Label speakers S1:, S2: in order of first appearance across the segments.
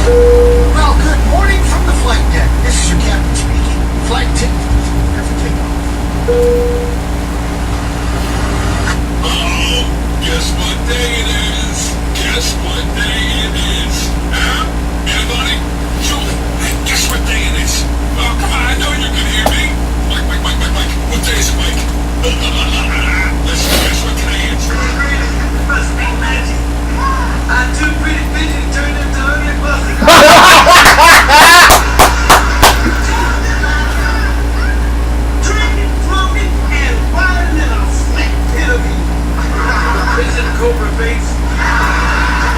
S1: Well, good morning from the flight deck. This is your captain speaking. Flight tick. Prepare for takeoff.
S2: Oh, guess what day it is? Guess what day it is? Huh? Anybody? Julie, guess what day it is? Oh, come on, I know you can hear me. Mike. What day is it, Mike? Listen, guess what today is?
S3: Must be magic. I'm too pretty busy to turn into ugly pussy. Drinking, smoking, and riding in a slick interview. Visit Cobra Base.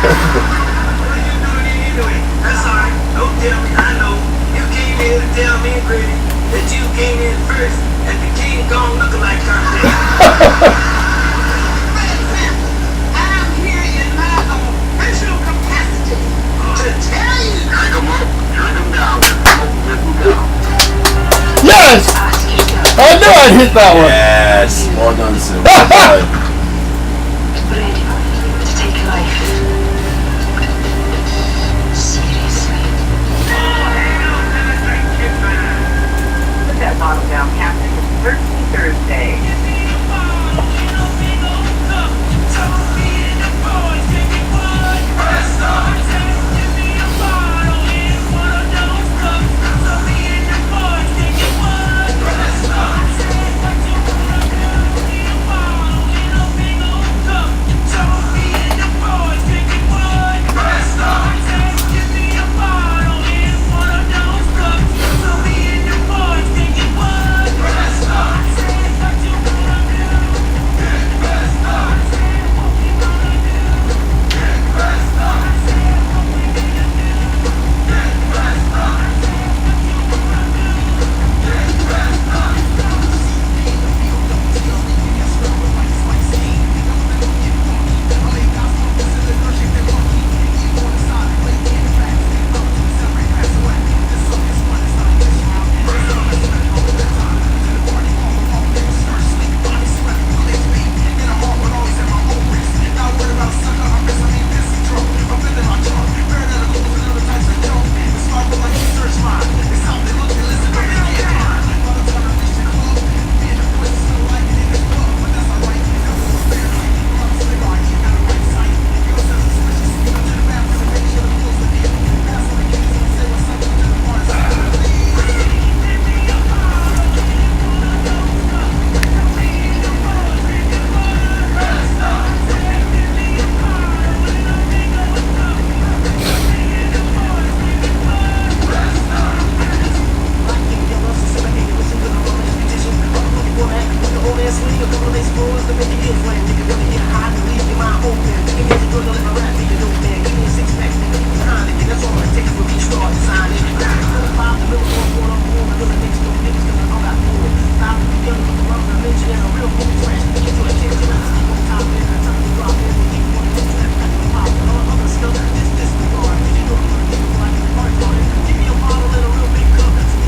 S3: What are you doing here anyway? That's alright. Don't tell me. I know. You came here to tell me, Grady, that you came in first and the king gone looking like Carter.
S4: Yes! I knew I'd hit that one.
S5: Yes. Well done, Sue. Well done.
S6: Brady, to take life. Seriously.
S7: Put that bottle down, Captain. It's Thirsty Thursday.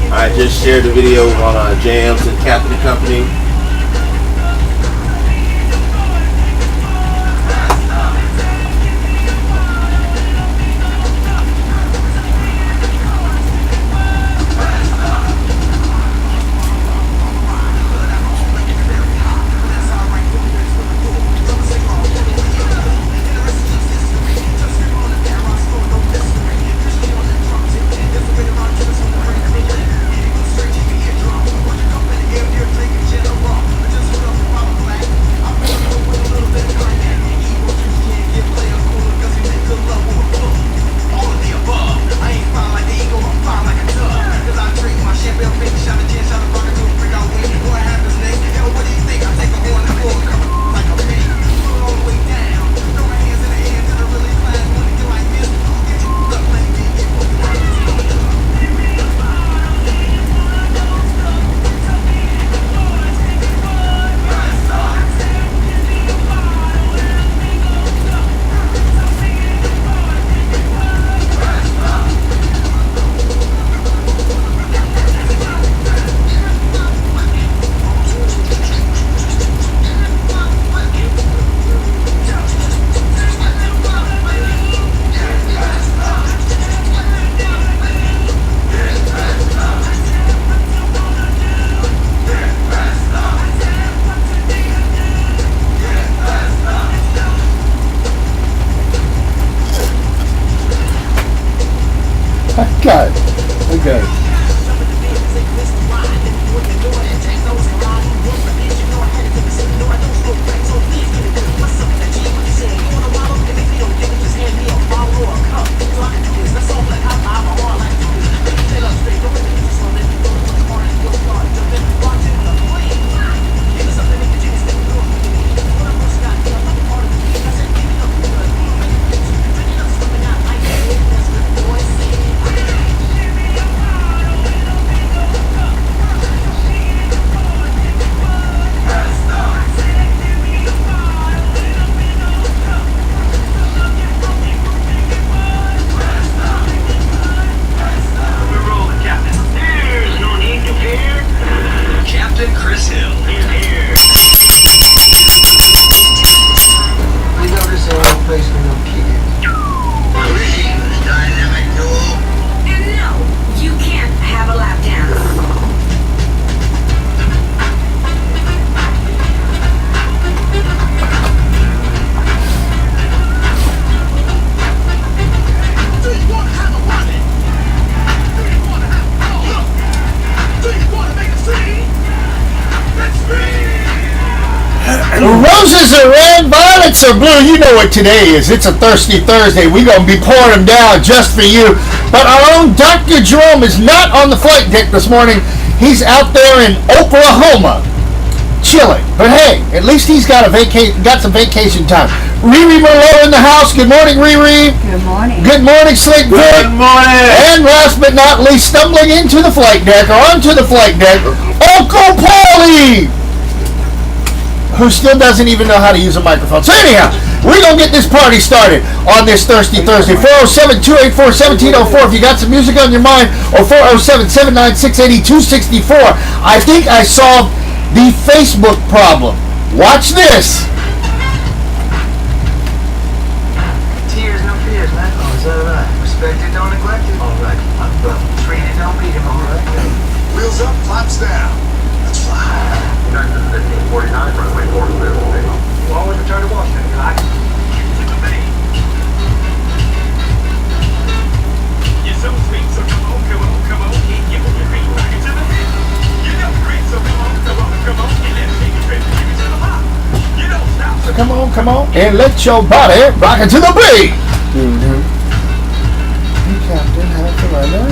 S5: I just shared the video on Jams and Captain and Company.
S4: God. Okay.
S3: We're rolling, Captain. There's no need to fear. Captain Chris Hill is here.
S1: We know this ain't no place for no kids.
S3: Greetings, Dynamic Duel.
S6: And no, you can't have a lap dance.
S1: Do you want to have a running? Do you want to have a ball? Do you want to make a scene? Let's
S4: Roses are red, violets are blue. You know what today is. It's a Thirsty Thursday. We're going to be pouring them down just for you. But our own Dr. Jerome is not on the flight deck this morning. He's out there in Oklahoma, chilling. But hey, at least he's got some vacation time. Riri Merlot in the house. Good morning, Riri.
S8: Good morning.
S4: Good morning, Slick Vic.
S5: Good morning.
S4: And last but not least, stumbling into the flight deck, or onto the flight deck, Uncle Paulie, who still doesn't even know how to use a microphone. So anyhow, we're going to get this party started on this Thirsty Thursday. 407-284-1704 if you got some music on your mind, or 407-796-8264. I think I solved the Facebook problem. Watch this.
S3: Tears, no fears, man. Oh, is that right? Respected, don't neglect it. All right. Treated, don't beat him. All right.
S1: Wheels up, flaps down. Let's fly.
S3: United 1549, runway 40. You always return to Washington, you like? To the bay. You're so sweet, so come on. Give me your feet back into the head. You know great, so come on. And let's take a trip. Give it to the hop. You don't stop, so
S4: Come on, and let your body rock into the beat. Hey, Captain, how's the weather?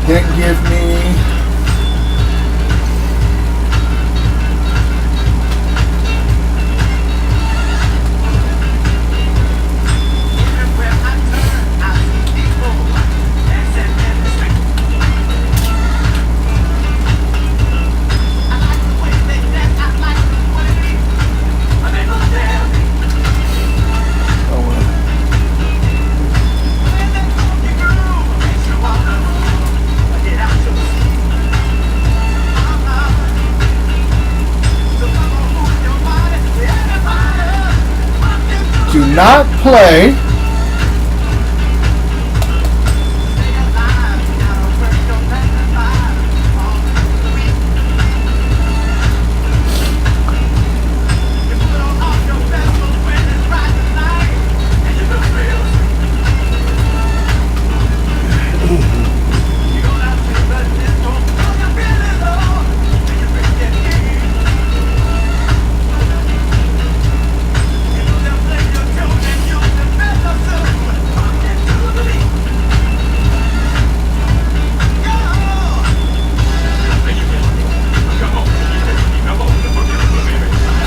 S4: Didn't give me... Do not play.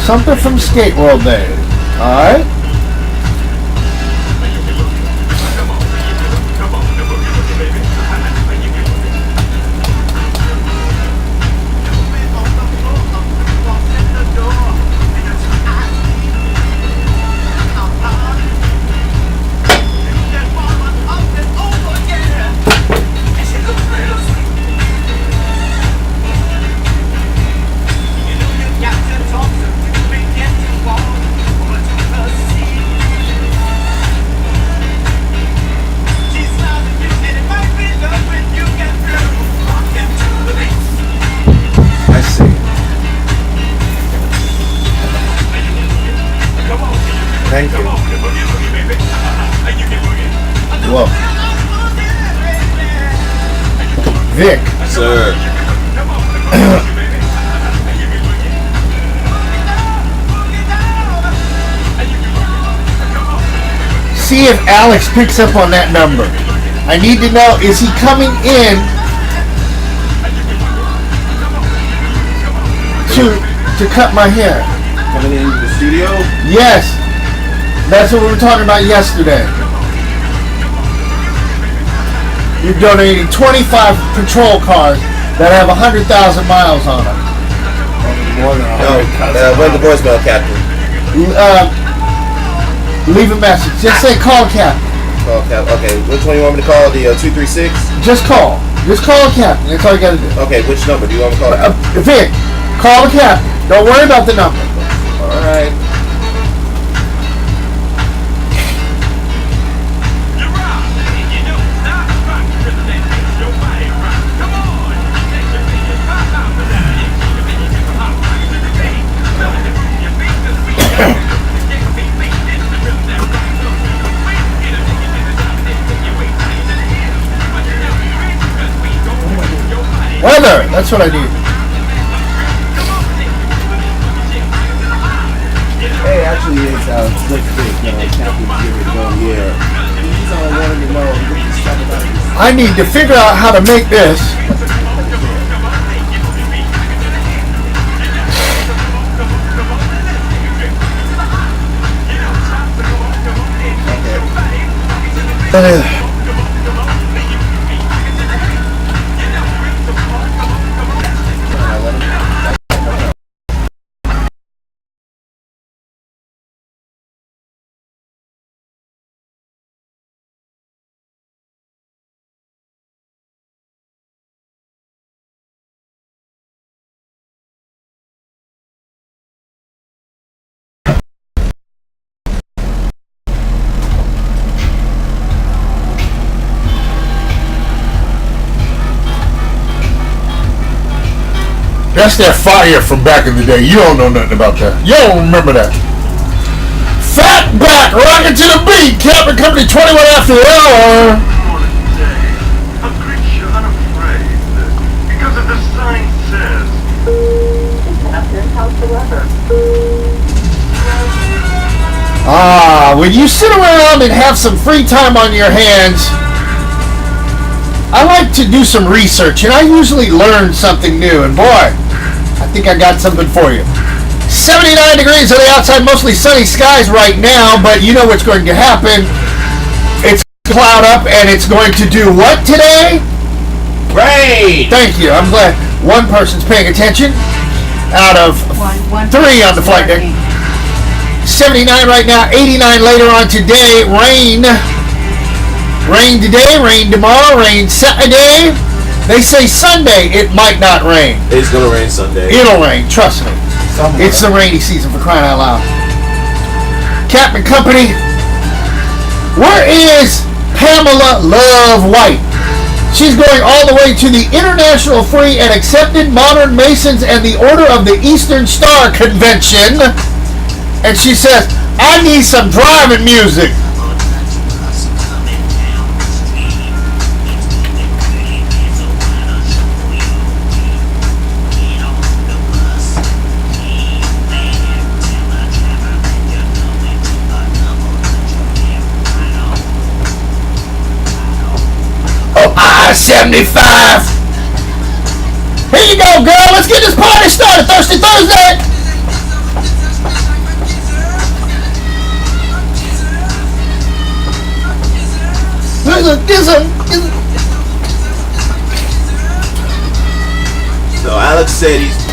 S4: Something from Skate World Day. Alright? Thank you. Whoa. Vic.
S5: Sir.
S4: See if Alex picks up on that number. I need to know, is he coming in to cut my hair?
S5: Coming into the studio?
S4: Yes. That's what we were talking about yesterday. You're donating 25 patrol cars that have 100,000 miles on them. More than
S5: When's the voicemail, Captain?
S4: Leave a message. Just say call Captain.
S5: Call Captain. Okay, which one you want me to call? The 236?
S4: Just call. Just call Captain. That's all you gotta do.
S5: Okay, which number do you want me to call?
S4: Vic, call the Captain. Don't worry about the number.
S5: Alright.
S4: Weather. That's what I need.
S5: Hey, actually, it's Slick Vic, Captain Fury going here. He's all wanting to know about this.
S4: I need to figure out how to make this. That's that fire from back in the day. You don't know nothing about that. You don't remember that. Fat back, rocking to the beat. Captain Company 21 after the hour.
S1: I'm pretty unafraid because of the sign says.
S7: Captain, how's the weather?
S4: When you sit around and have some free time on your hands, I like to do some research, and I usually learn something new. And boy, I think I got something for you. 79 degrees on the outside, mostly sunny skies right now, but you know what's going to happen. It's cloud up, and it's going to do what today?
S5: Rain!
S4: Thank you. I'm glad one person's paying attention out of 3 on the flight deck. 79 right now, 89 later on today. Rain. Rain today, rain tomorrow, rain Saturday. They say Sunday it might not rain.
S5: It's gonna rain Sunday.
S4: It'll rain, trust me. Somewhere. It's the rainy season for crying out loud. Captain Company, where is Pamela Love White? She's going all the way to the International Free and Accepted Modern Masons and the Order of the Eastern Star Convention. And she says, I need some driving music. I-75. Here you go, girl. Let's get this party started. Thirsty Thursday.
S5: So Alex said he's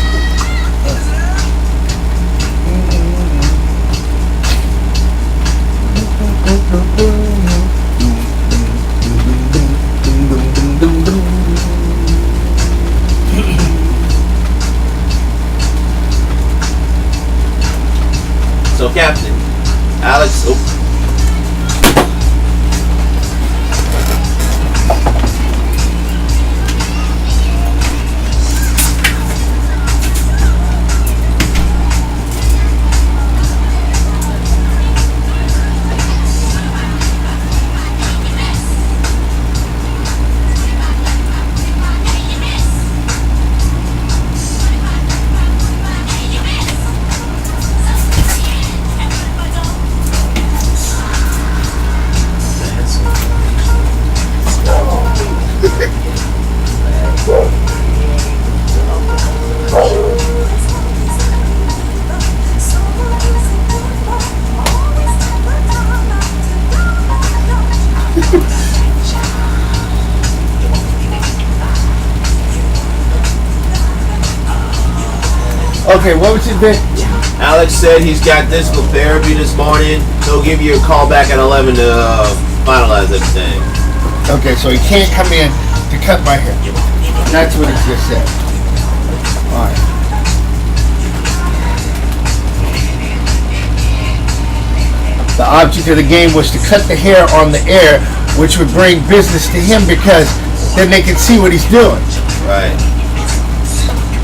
S5: So Captain, Alex,
S4: Okay, what was it, Vic?
S5: Alex said he's got discal therapy this morning. He'll give you a call back at 11 to finalize everything.
S4: Okay, so he can't come in to cut my hair. That's what he just said. Alright. The object of the game was to cut the hair on the air, which would bring business to him because then they can see what he's doing.
S5: Right.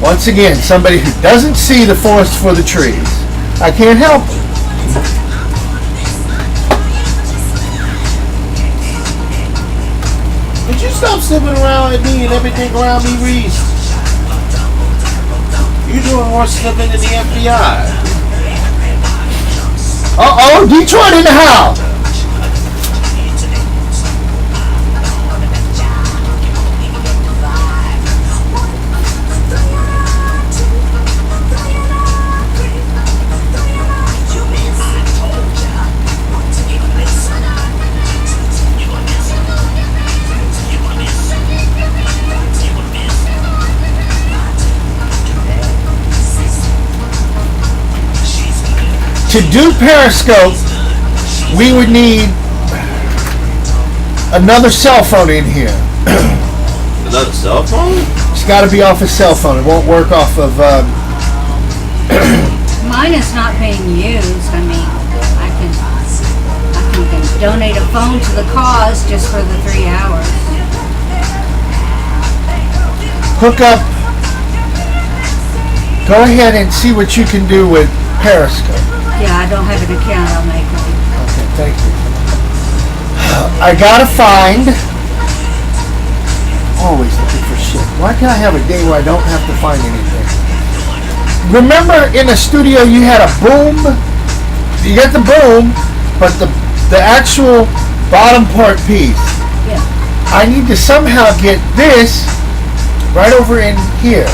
S4: Once again, somebody who doesn't see the forest for the trees. I can't help it.
S5: Would you stop slipping around at me and everything around me, Reese? You're doing more slipping than the FBI.
S4: Uh-oh, Detroit in the house. To do Periscope, we would need another cell phone in here.
S5: Another cell phone?
S4: It's got to be off a cell phone. It won't work off of.
S8: Mine is not being used. I mean, I can donate a phone to the cause just for the 3 hours.
S4: Hook up. Go ahead and see what you can do with Periscope.
S8: Yeah, I don't have an account. I'll make it.
S4: Okay, thank you. I gotta find. Always looking for shit. Why can't I have a day where I don't have to find anything? Remember in the studio you had a boom? You got the boom, but the actual bottom part piece.
S8: Yeah.
S4: I need to somehow get this right over in here.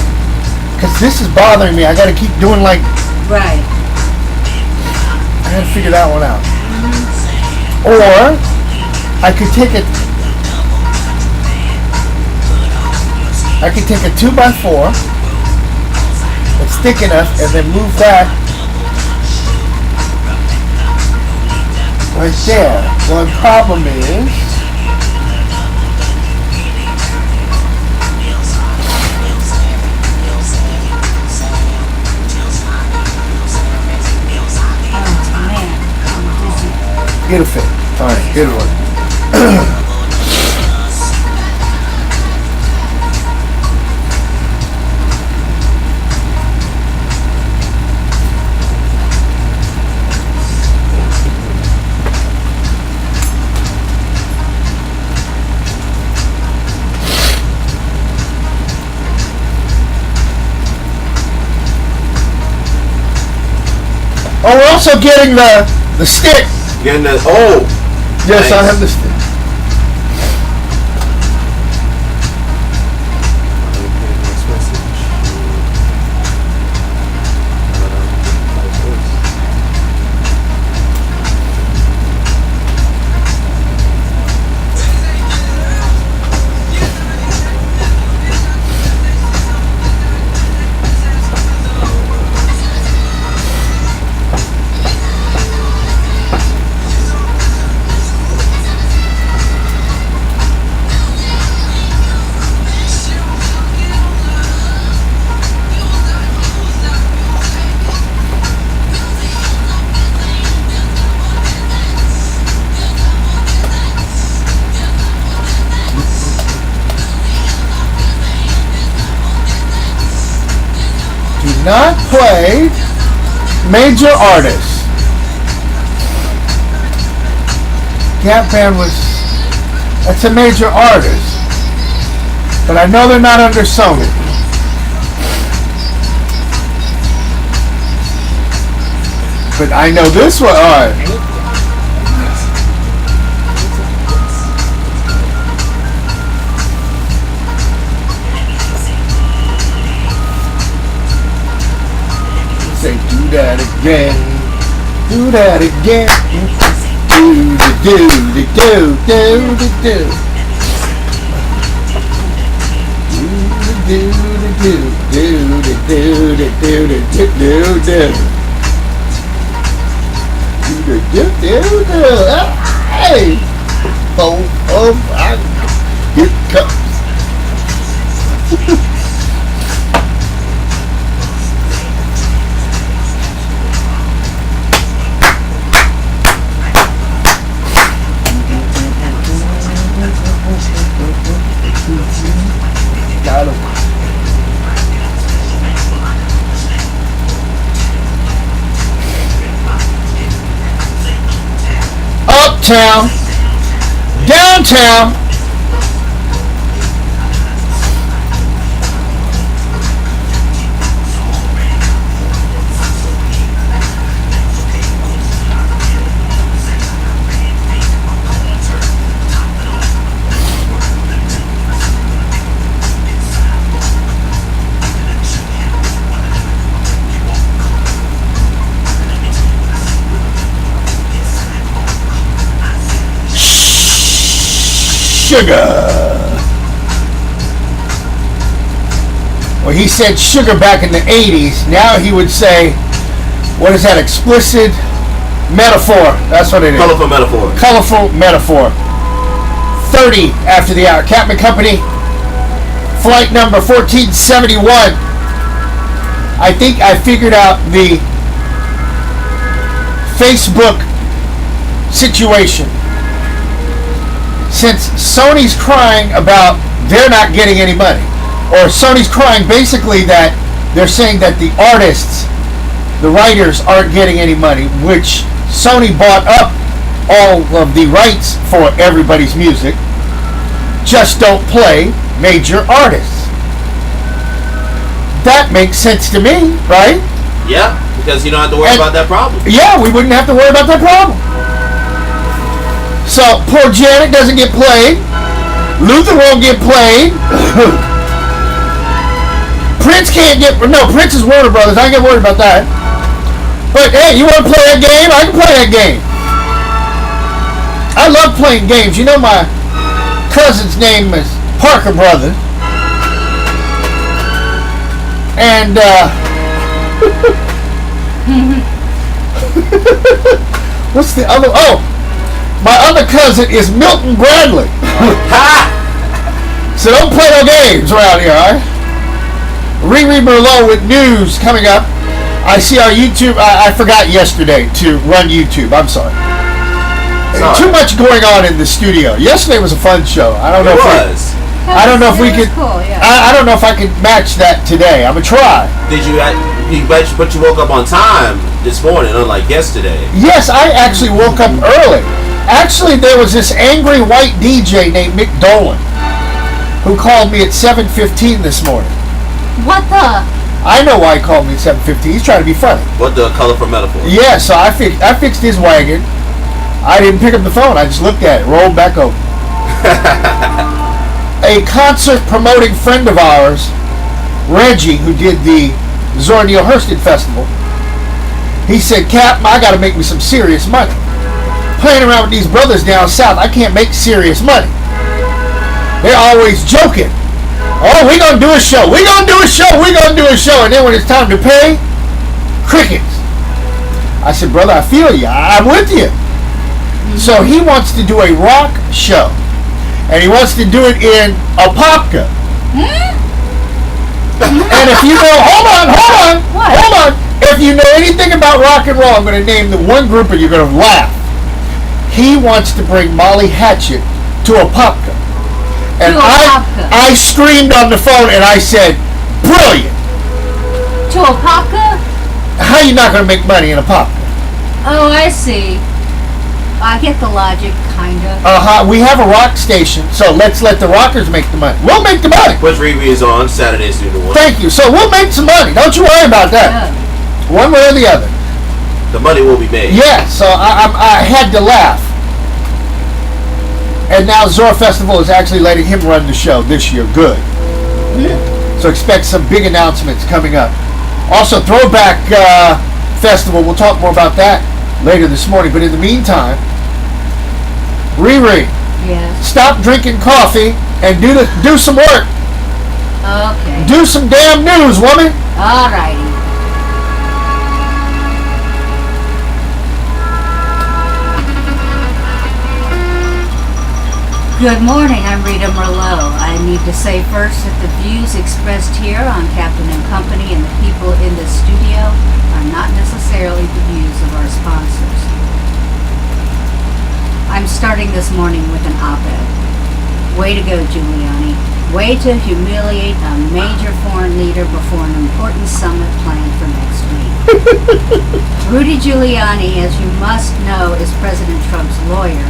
S4: Because this is bothering me. I gotta keep doing like.
S8: Right.
S4: I gotta figure that one out. Or I could take it. I could take a 2x4 that's thick enough and then move that right there. Well, the problem is it'll fit. Alright, it'll work. Oh, we're also getting the stick.
S5: Getting the
S4: Yes,
S5: nice.
S4: I have the stick. Not play major artists. Gap Band that's a major artist. But I know they're not under Sony. But I know this one, alright. Say, do that again, do that again, do. Hey! Here comes. Got him. Uptown, downtown. Sugar. Well, he said sugar back in the 80s. Now he would say, what is that, explicit metaphor? That's what it is.
S9: Colorful metaphor.
S4: Colorful metaphor. 30 after the hour. Captain Company, flight number 1471. I think I figured out the Facebook situation. Since Sony's crying about they're not getting any money, or Sony's crying basically that they're saying that the artists, the writers, aren't getting any money, which Sony bought up all of the rights for everybody's music, just don't play major artists. That makes sense to me, right?
S9: Yeah, because you don't have to worry about that problem.
S4: Yeah, we wouldn't have to worry about that problem. So, poor Janet doesn't get played. Luther won't get played. Prince can't get... No, Prince is Warner Brothers. I get worried about that. But, hey, you want to play that game? I can play that game. I love playing games. You know my cousin's name is Parker Brothers. And, what's the other... Oh! My other cousin is Milton Bradley. So don't play no games around here, alright? Riri Merlot with news coming up. I see our YouTube. I forgot yesterday to run YouTube. I'm sorry. Too much going on in the studio. Yesterday was a fun show. I don't know if I don't know if we could.
S8: Cool, yeah.
S4: I don't know if I could match that today. I'm gonna try.
S9: Did you? But you woke up on time this morning, unlike yesterday.
S4: Yes, I actually woke up early. Actually, there was this angry white DJ named Mick Dolan who called me at 7:15 this morning.
S8: What the?
S4: I know why he called me at 7:15. He's trying to be funny.
S9: What the colorful metaphor?
S4: Yeah, so I fixed his wagon. I didn't pick up the phone. I just looked at it, rolled back over. A concert promoting friend of ours, Reggie, who did the Zora Neale Hurston Festival, he said, Cap, I got to make me some serious money. Playing around with these brothers down south, I can't make serious money. They're always joking. Oh, we're going to do a show. We're going to do a show. We're going to do a show. And then when it's time to pay, crickets. I said, brother, I feel you. I'm with you. So he wants to do a rock show. And he wants to do it in Apopka. And if you know, hold on. If you know anything about rock and roll, I'm going to name the one group and you're going to laugh. He wants to bring Molly Hatchet to Apopka. And I screamed on the phone and I said, brilliant.
S8: To Apopka?
S4: How you not going to make money in Apopka?
S8: Oh, I see. I get the logic, kind of.
S4: We have a rock station, so let's let the rockers make the money. We'll make the money.
S9: Which Riri is on Saturdays through the 1.
S4: Thank you. So we'll make some money. Don't you worry about that.
S8: Yeah.
S4: One way or the other.
S9: The money will be made.
S4: Yeah, so I had to laugh. And now Zora Festival is actually letting him run the show this year. Good. So expect some big announcements coming up. Also, Throwback Festival. We'll talk more about that later this morning. But in the meantime, Riri,
S8: Yes.
S4: stop drinking coffee and do some work.
S8: Okay.
S4: Do some damn news, woman.
S8: Alrighty. Good morning, I'm Rita Merlot. I need to say first that the views expressed here on Captain and Company and the people in the studio are not necessarily the views of our sponsors. I'm starting this morning with an op-ed. Way to go, Giuliani. Way to humiliate a major foreign leader before an important summit planned for next week. Rudy Giuliani, as you must know, is President Trump's lawyer,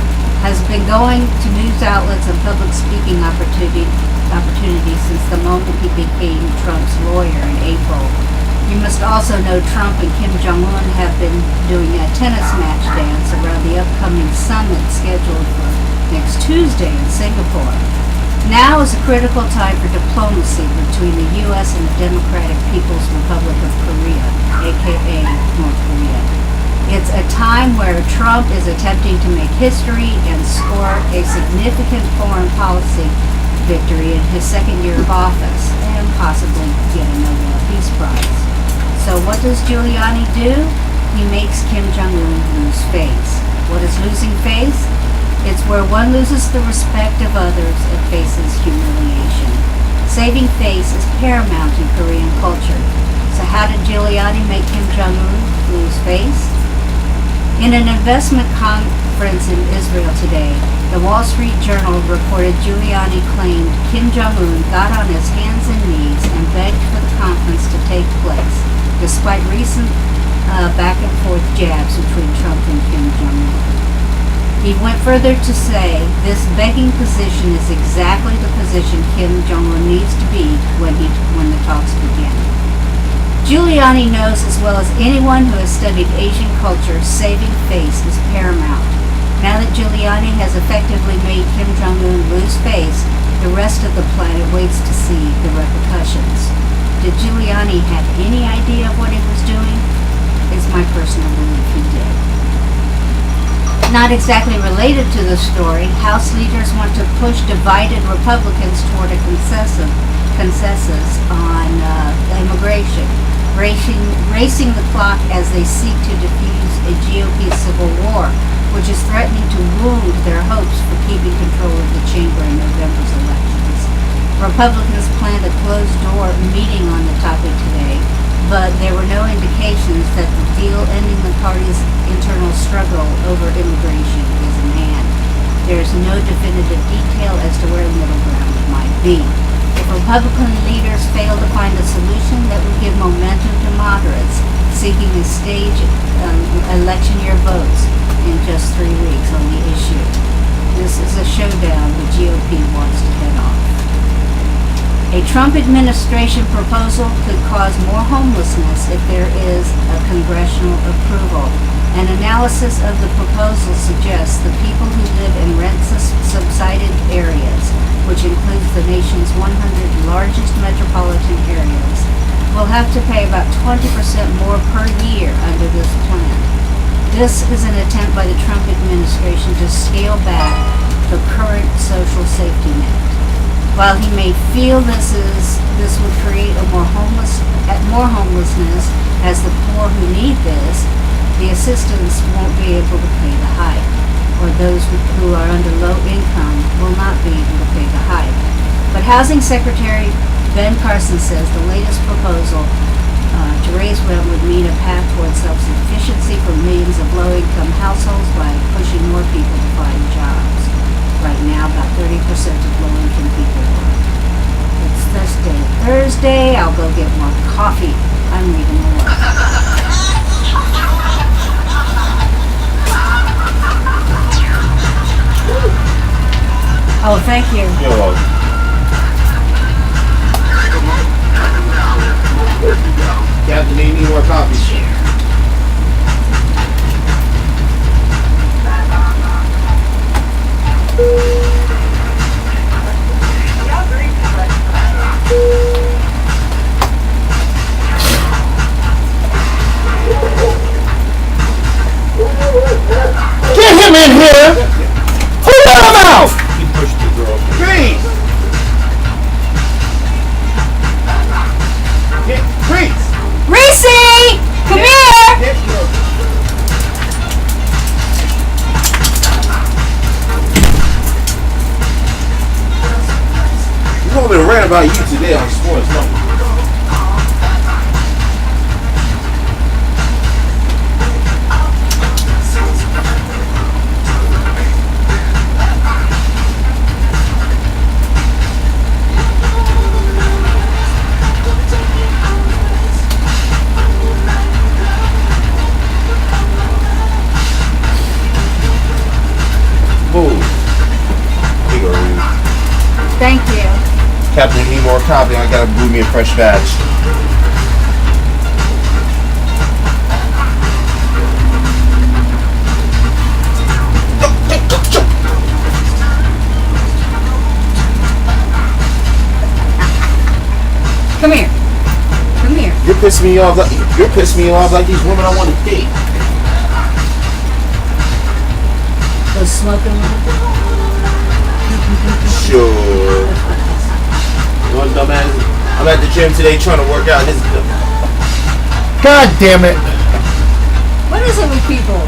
S8: has been going to news outlets and public speaking opportunities since the moment he became Trump's lawyer in April. You must also know Trump and Kim Jong-un have been doing a tennis match dance around the upcoming summit scheduled for next Tuesday in Singapore. Now is a critical time for diplomacy between the U.S. and the Democratic People's Republic of Korea, aka North Korea. It's a time where Trump is attempting to make history and score a significant foreign policy victory in his second year of office and possibly get a Nobel Peace Prize. So what does Giuliani do? He makes Kim Jong-un lose face. What is losing face? It's where one loses the respect of others and faces humiliation. Saving face is paramount in Korean culture. So how did Giuliani make Kim Jong-un lose face? In an investment conference in Israel today, the Wall Street Journal reported Giuliani claimed Kim Jong-un got on his hands and knees and begged for the conference to take place, despite recent back and forth jabs between Trump and Kim Jong-un. He went further to say this begging position is exactly the position Kim Jong-un needs to be when the talks begin. Giuliani knows as well as anyone who has studied Asian culture, saving face is paramount. Now that Giuliani has effectively made Kim Jong-un lose face, the rest of the planet waits to see the repercussions. Did Giuliani have any idea of what he was doing? It's my personal belief he did. Not exactly related to the story, House leaders want to push divided Republicans toward a consensus on immigration, racing the clock as they seek to defuse a GOP civil war, which is threatening to wound their hopes for keeping control of the chamber in November's elections. Republicans planned a closed-door meeting on the topic today, but there were no indications that the deal ending the party's internal struggle over immigration is in hand. There is no definitive detail as to where the middle ground might be. If Republican leaders fail to find a solution that would give momentum to moderates seeking to stage election year votes in just 3 weeks on the issue, this is a showdown the GOP wants to head off. A Trump administration proposal could cause more homelessness if there is a congressional approval. An analysis of the proposal suggests the people who live in rent-subsided areas, which includes the nation's 100 largest metropolitan areas, will have to pay about 20% more per year under this plan. This is an attempt by the Trump administration to scale back the current social safety net. While he may feel this would create more homelessness as the poor who need this, the assistance won't be able to pay the hike, or those who are under low income will not be able to pay the hike. But Housing Secretary Ben Carson says the latest proposal to raise rent would mean a path towards self-sufficiency for millions of low-income households by pushing more people to find jobs. Right now, about 30% of low-income people work. It's Thursday. I'll go get more coffee. I'm reading more. Oh, thank you.
S9: You're welcome.
S5: Captain, need any more coffee?
S4: Get him in here! Who let him out?
S5: He pushed the girl. Please!
S9: want me to rant about you today on Sports Money.
S8: Thank you.
S9: Captain, need more coffee. I gotta brew me a fresh batch.
S8: Come here. Come here.
S9: You're pissing me off. You're pissing me off like these women I want to date.
S8: Was smoking one?
S9: Sure. One dumbass. I'm at the gym today trying to work out. This.
S4: God damn it.
S8: What is it with people?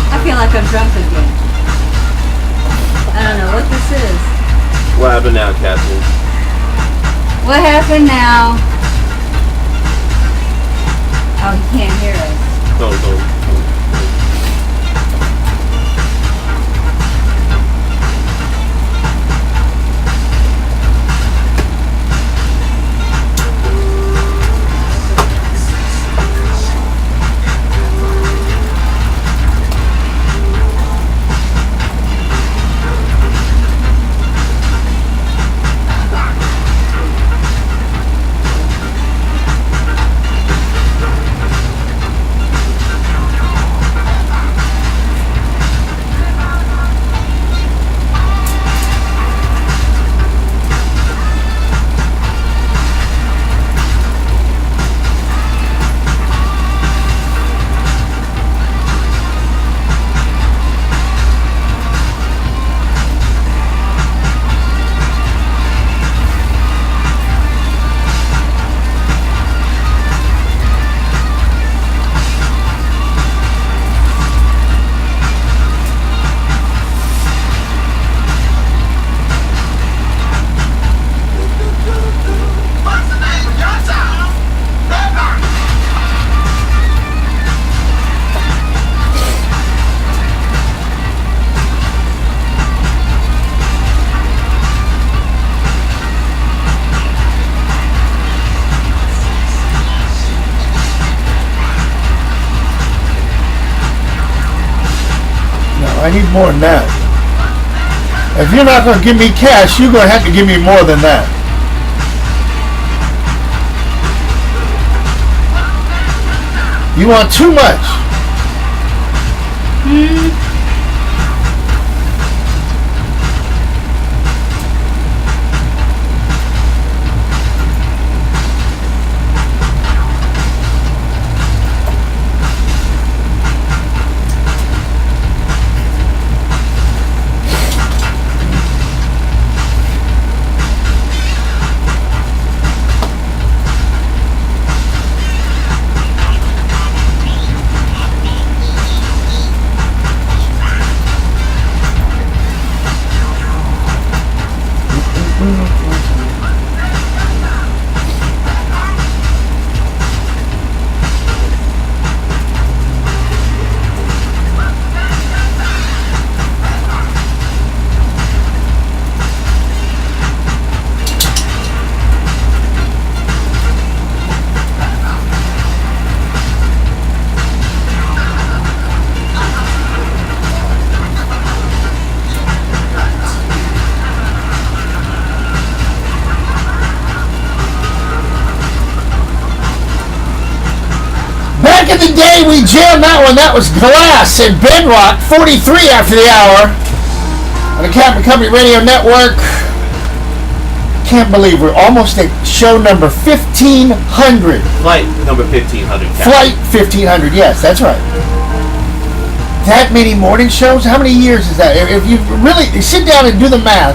S8: I feel like I'm drunk again. I don't know what this is.
S9: What happened now, Captain?
S8: What happened now? Oh, he can't hear us.
S9: Don't.
S4: I need more than that. If you're not going to give me cash, you're going to have to give me more than that. You want too much. Back in the day, we jammed that one. That was Glass and Bedrock, 43 after the hour on the Captain Company Radio Network. Can't believe we're almost at show number 1500.
S9: Flight number 1500. Captain.
S4: Flight 1500, yes, that's right. That many morning shows? How many years is that? If you really sit down and do the math,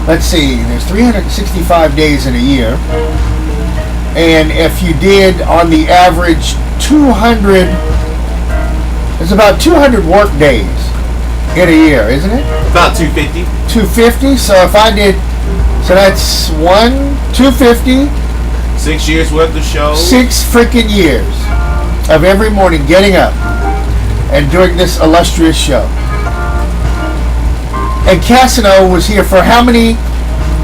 S4: let's see, there's 365 days in a year. And if you did on the average 200, there's about 200 work days in a year, isn't it?
S9: About 250.
S4: 250. So if I did, so that's 250.
S9: 6 years worth of shows.
S4: 6 freaking years of every morning getting up and doing this illustrious show. And Cassino was here for how many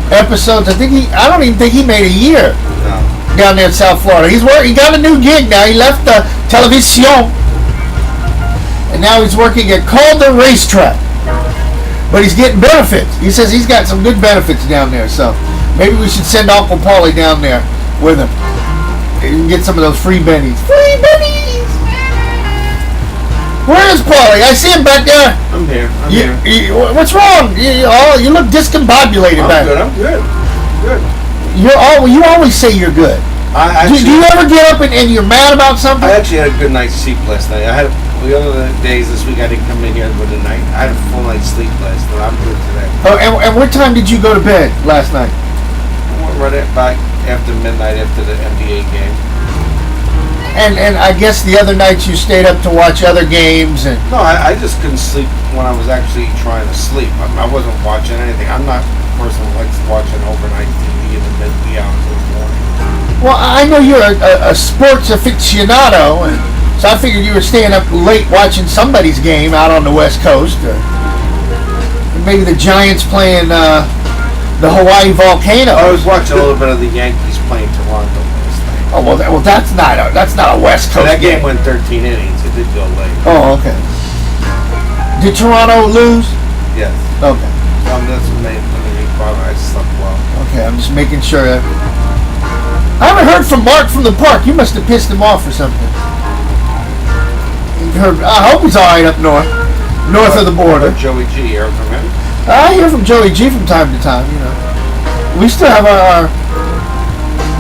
S4: episodes? I don't even think he made a year down there in South Florida. He got a new gig now. He left the Television, and now he's working at Calder Racetrack. But he's getting benefits. He says he's got some good benefits down there. So maybe we should send Uncle Paulie down there with him. You can get some of those free bennies. Free bennies! Where is Paulie? I see him back there.
S9: I'm here.
S4: What's wrong? You look discombobulated back there.
S9: I'm good.
S4: You always say you're good. Do you ever get up and you're mad about something?
S10: I actually had a good night's sleep last night. The other days this week I didn't come in here for the night. I had a full night's sleep last night. I'm good today.
S4: Oh, and what time did you go to bed last night?
S10: I went right back after midnight after the NBA game.
S4: And I guess the other nights you stayed up to watch other games and.
S10: No, I just couldn't sleep when I was actually trying to sleep. I wasn't watching anything. I'm not a person who likes watching overnight TV in the midday hours of the morning.
S4: Well, I know you're a sports aficionado, and so I figured you were staying up late watching somebody's game out on the West Coast, or maybe the Giants playing the Hawaii Volcanoes.
S10: I was watching a little bit of the Yankees playing Toronto last night.
S4: Oh well, that's not a West Coast.
S10: That game went 13 innings. It did go late.
S4: Oh, okay. Did Toronto lose?
S10: Yes.
S4: Okay.
S10: That's the main problem. I slept well.
S4: Okay, I'm just making sure. I haven't heard from Mark from the park. You must have pissed him off or something. I hope he's all right up north of the border.
S10: Joey G, you hear from him?
S4: I hear from Joey G from time to time. We still have our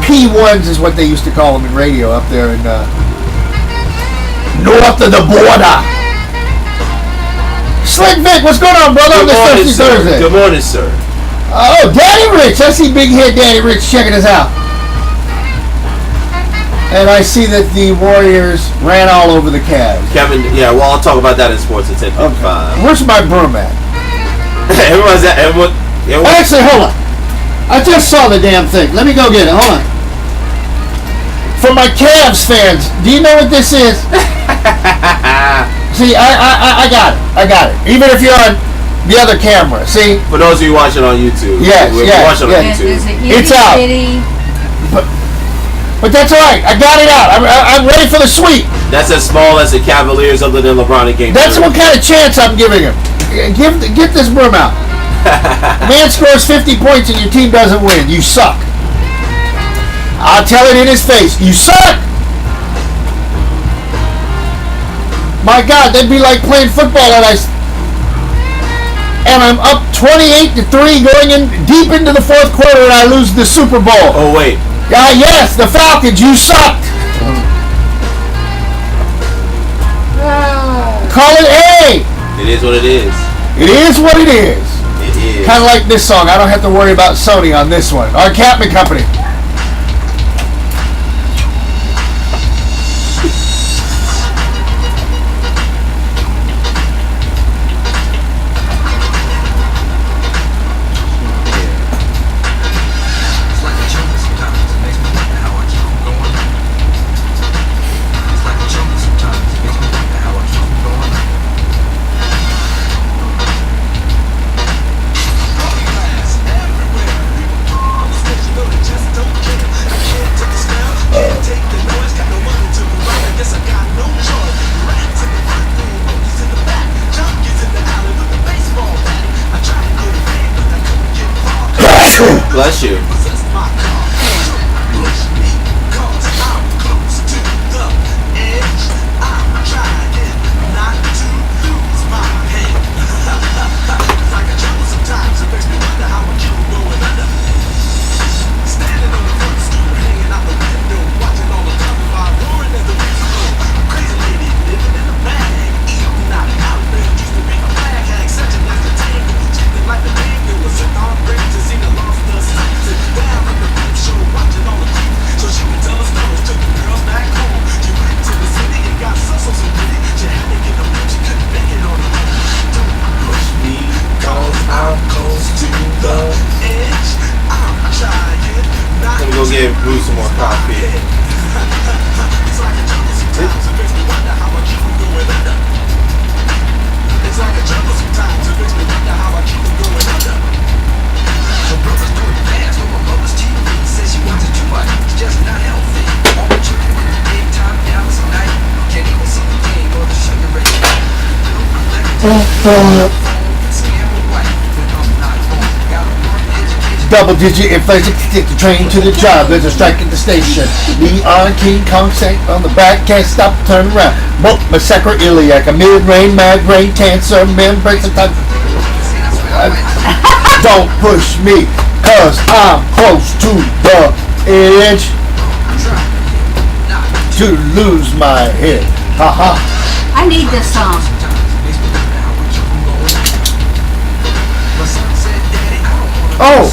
S4: P1s, is what they used to call them in radio up there in north of the border. Slick Vic, what's going on, brother? On this Thursday.
S9: Good morning, sir.
S4: Oh, Danny Rich. I see big head Danny Rich checking us out. And I see that the Warriors ran all over the Cavs.
S9: Kevin, I'll talk about that in sports at 10:55.
S4: Okay. Where's my broom at?
S9: Everyone.
S4: Actually, hold on. I just saw the damn thing. Let me go get it. Hold on. For my Cavs fans, do you know what this is? See, I got it. I got it. Even if you're on the other camera. See?
S9: For those of you watching on YouTube.
S4: Yes,
S9: watching on YouTube.
S4: It's out. But that's all right. I got it out. I'm ready for the sweep.
S9: That's as small as the Cavaliers other than LeBron in Game 3.
S4: That's what kind of chance I'm giving him. Get this broom out. A man scores 50 points and your team doesn't win. You suck. I'll tell it in his face. You suck. My God, that'd be like playing football and I'm up 28-3 going in deep into the fourth quarter and I lose the Super Bowl.
S9: Oh wait.
S4: Yes, the Falcons, you sucked. Call it A.
S9: It is what it is.
S4: It is what it is.
S9: It is.
S4: Kind of like this song. I don't have to worry about Sony on this one. Our Capman Company.
S9: Bless you. gave Blue some more coffee.
S1: It's like a jungle sometimes. It makes me wonder how I keep from going under. So brothers do it fast on my mother's TV. Says she wants it too much. It's just not healthy. All the children in the big time Dallas night. Can't even see the game or the sugar rate.
S4: Double-digit inflation, take the train to the job. There's a strike at the station. Neon King Kong sank on the back, can't stop, turn around. Both my sacroiliac, a mid-range, migraine, cancer, membrane, sometimes. Don't push me, cause I'm close to the edge. To lose my head. Ha-ha.
S8: I need this song.
S4: Oh!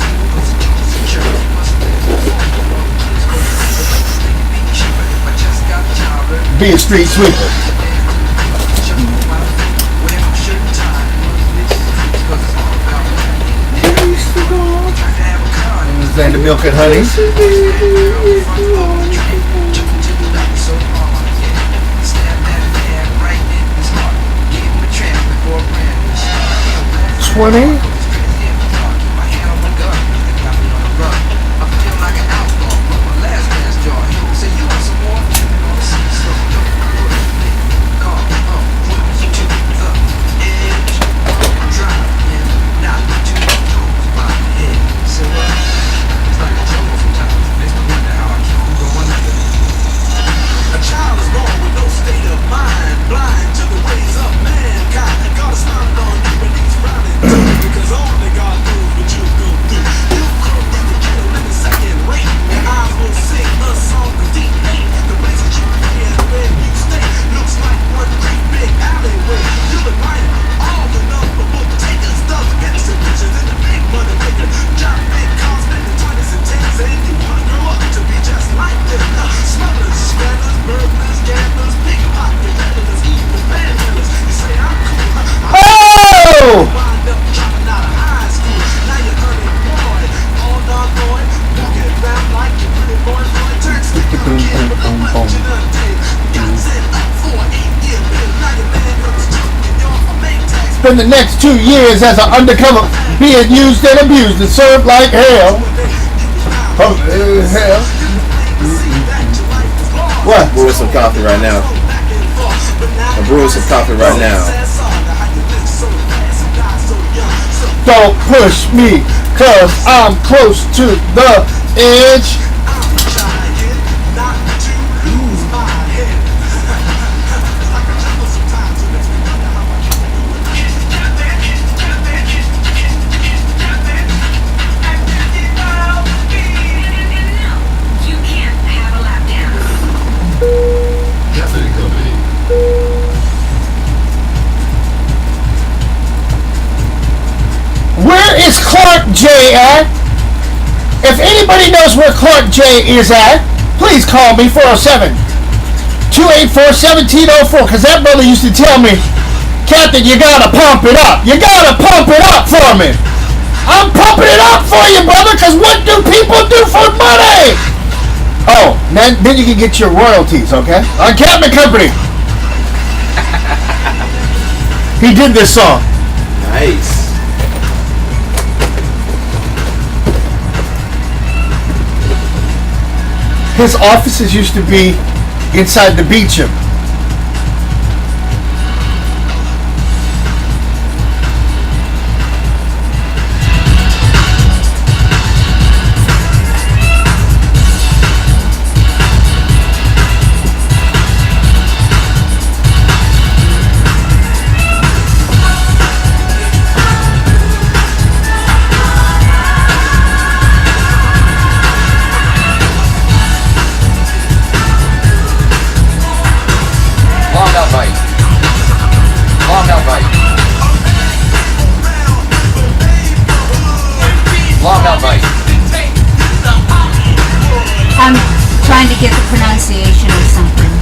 S4: Be a street sweeper. Is that the milk and honey? 20? Spend the next 2 years as an undercover, being used and abused and served like hell. Oh, hell. What?
S9: I'm brewing some coffee right now. I'm brewing some coffee right now.
S4: Don't push me, cause I'm close to the edge. Where is Clark J at? If anybody knows where Clark J is at, please call me 407-284-1704, because that brother used to tell me, Captain, you gotta pump it up. You gotta pump it up for me. I'm pumping it up for you, brother, because what do people do for money? Oh, then you can get your royalties, okay? On Captain Company. He did this song.
S9: Nice.
S4: His offices used to be inside the Beecham.
S8: I'm trying to get the pronunciation of something.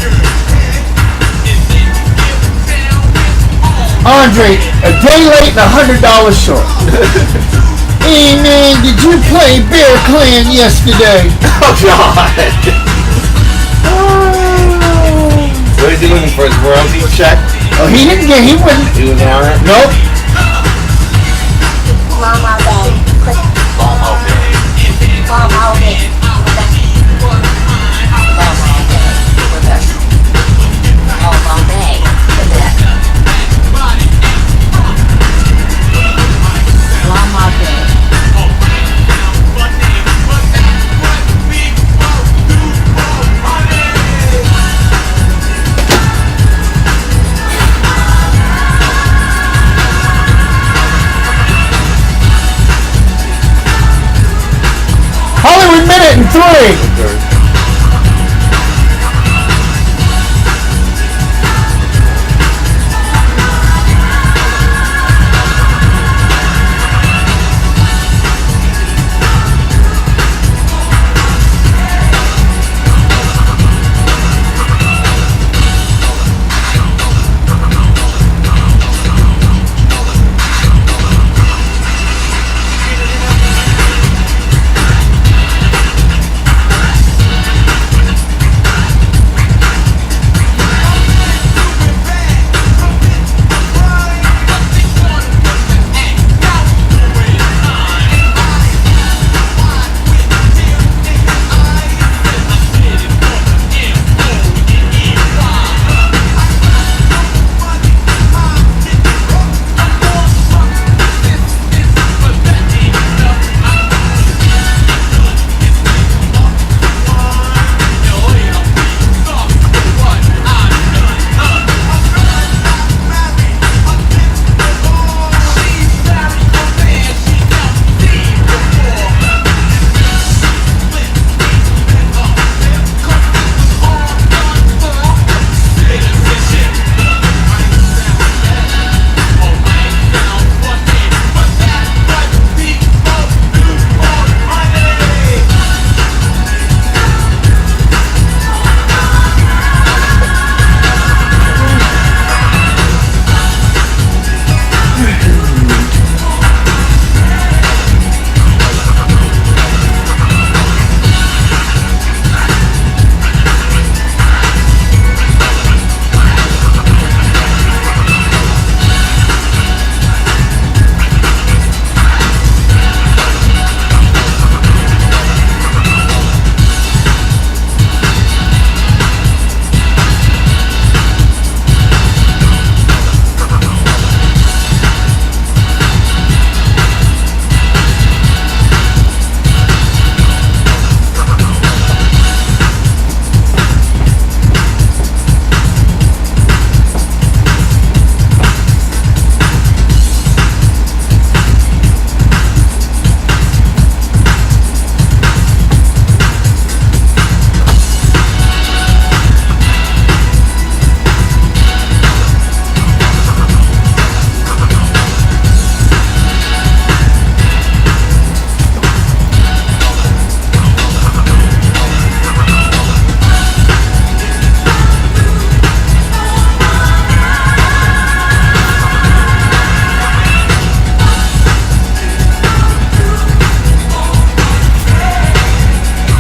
S4: Andre, a day late and $100 short. Hey man, did you play Bear Clan yesterday?
S9: Oh God! What is he looking for? His royalty check?
S4: Oh, he didn't get. He wouldn't.
S9: He was on it.
S4: Nope.
S11: Mama Bay. Mama Bay. Mama Bay.
S4: Hollywood Minute in 3.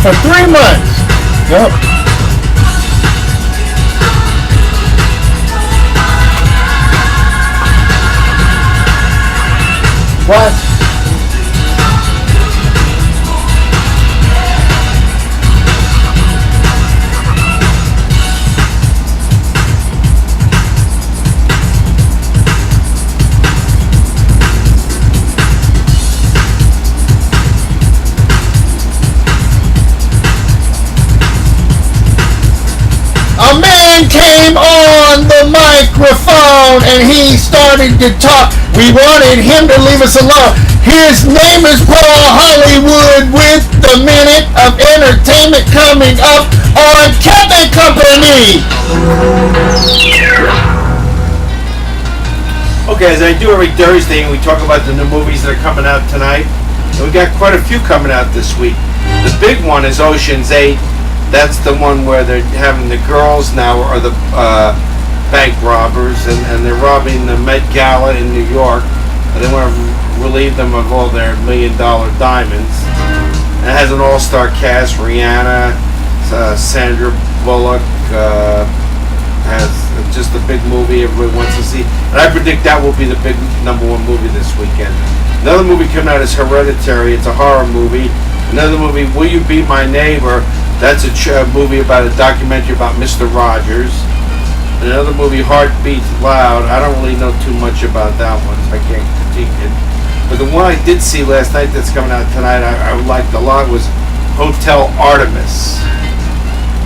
S4: For 3 months. Yep. What? A man came on the microphone and he started to talk. We wanted him to leave us alone. His name is Paul Hollywood with the Minute of Entertainment coming up on Kevin Company.
S10: Okay, as I do every Thursday, we talk about the new movies that are coming out tonight. And we got quite a few coming out this week. The big one is Ocean's 8. That's the one where they're having the girls now are the bank robbers, and they're robbing the Met Gala in New York. And they want to relieve them of all their $1 million diamonds. It has an all-star cast: Rihanna, Sandra Bullock. Has just a big movie everybody wants to see, and I predict that will be the big #1 movie this weekend. Another movie coming out is Hereditary. It's a horror movie. Another movie, Will You Be My Neighbor? That's a movie about a documentary about Mr. Rogers. Another movie, Heart Beats Loud. I don't really know too much about that one, so I can't critique it. But the one I did see last night that's coming out tonight I liked a lot was Hotel Artemis.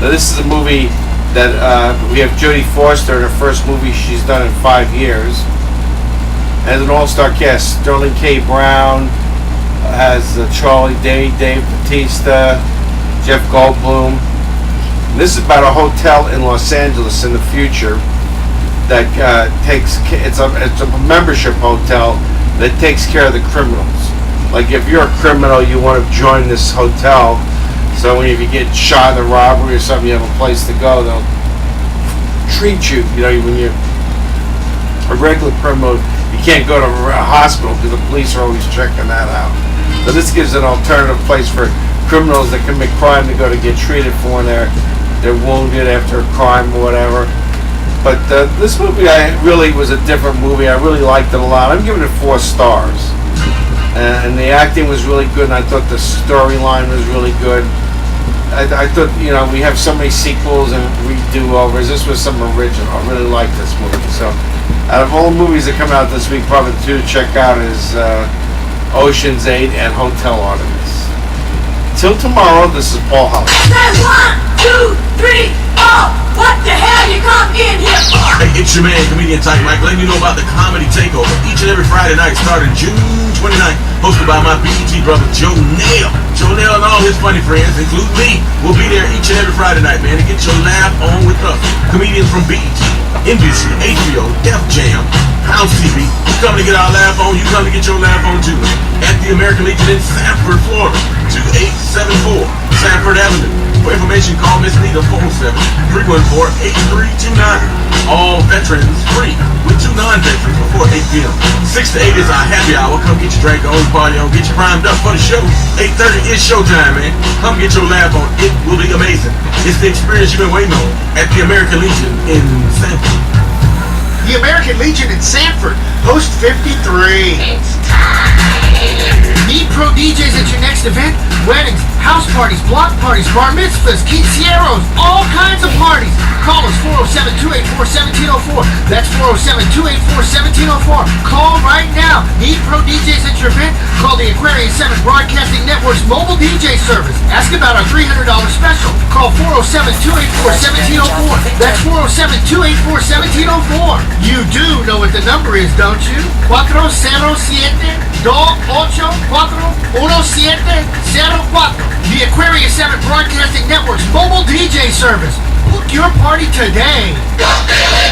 S10: Now this is a movie that we have Jodie Foster in her first movie she's done in 5 years. Has an all-star cast: Sterling K. Brown, has Charlie Day, Dave Bautista, Jeff Goldblum. And this is about a hotel in Los Angeles in the future that it's a membership hotel that takes care of the criminals. Like if you're a criminal, you want to join this hotel. So if you get shot in a robbery or something, you have a place to go. They'll treat you. You know, when you're a regular criminal, you can't go to a hospital because the police are always checking that out. So this gives an alternative place for criminals that commit crime to go to get treated for when they're wounded after a crime or whatever. But this movie really was a different movie. I really liked it a lot. I'm giving it 4 stars. And the acting was really good, and I thought the storyline was really good. I thought, you know, we have so many sequels and redo-overs. This was some original. I really liked this movie. So, out of all the movies that come out this week, probably the 2 to check out is Ocean's 8 and Hotel Artemis. Till tomorrow, this is Paul Holly.
S6: 1, 2, 3, oh! What the hell you come in here for?
S1: Hey, it's your man, comedian Tight Mike, letting you know about the Comedy Takeover each and every Friday night starting June 29th, hosted by my BET brother Joe Nail. Joe Nail and all his funny friends, including me, will be there each and every Friday night, man, to get your laugh on with us. Comedians from BET, NBC, HBO, Def Jam, House TV. We come to get our laugh on, you come to get your laugh on too. At the American Legion in Sanford, Florida, 2874 Sanford Avenue. For information, call Miss Nita 407-314-8329. All veterans free with 2 non-veterans before 8 p.m. 6 to 8 is our happy hour. Come get your drink on, party on, get you primed up for the show. 8:30 is showtime, man. Come get your laugh on. It will be amazing. It's the experience you've been waiting on at the American Legion in Sanford. The American Legion in Sanford, Post 53. It's time. Need pro DJs at your next event? Weddings, house parties, block parties, bar mitzvahs, quinceañeros, all kinds of parties. Call us 407-284-1704. That's 407-284-1704. Call right now. Need pro DJs at your event? Call the Aquarius 7 Broadcasting Network's mobile DJ service. Ask about our $300 special. Call 407-284-1704. That's 407-284-1704. You do know what the number is, don't you? 407-284-1704. The Aquarius 7 Broadcasting Network's mobile DJ service. Book your party today.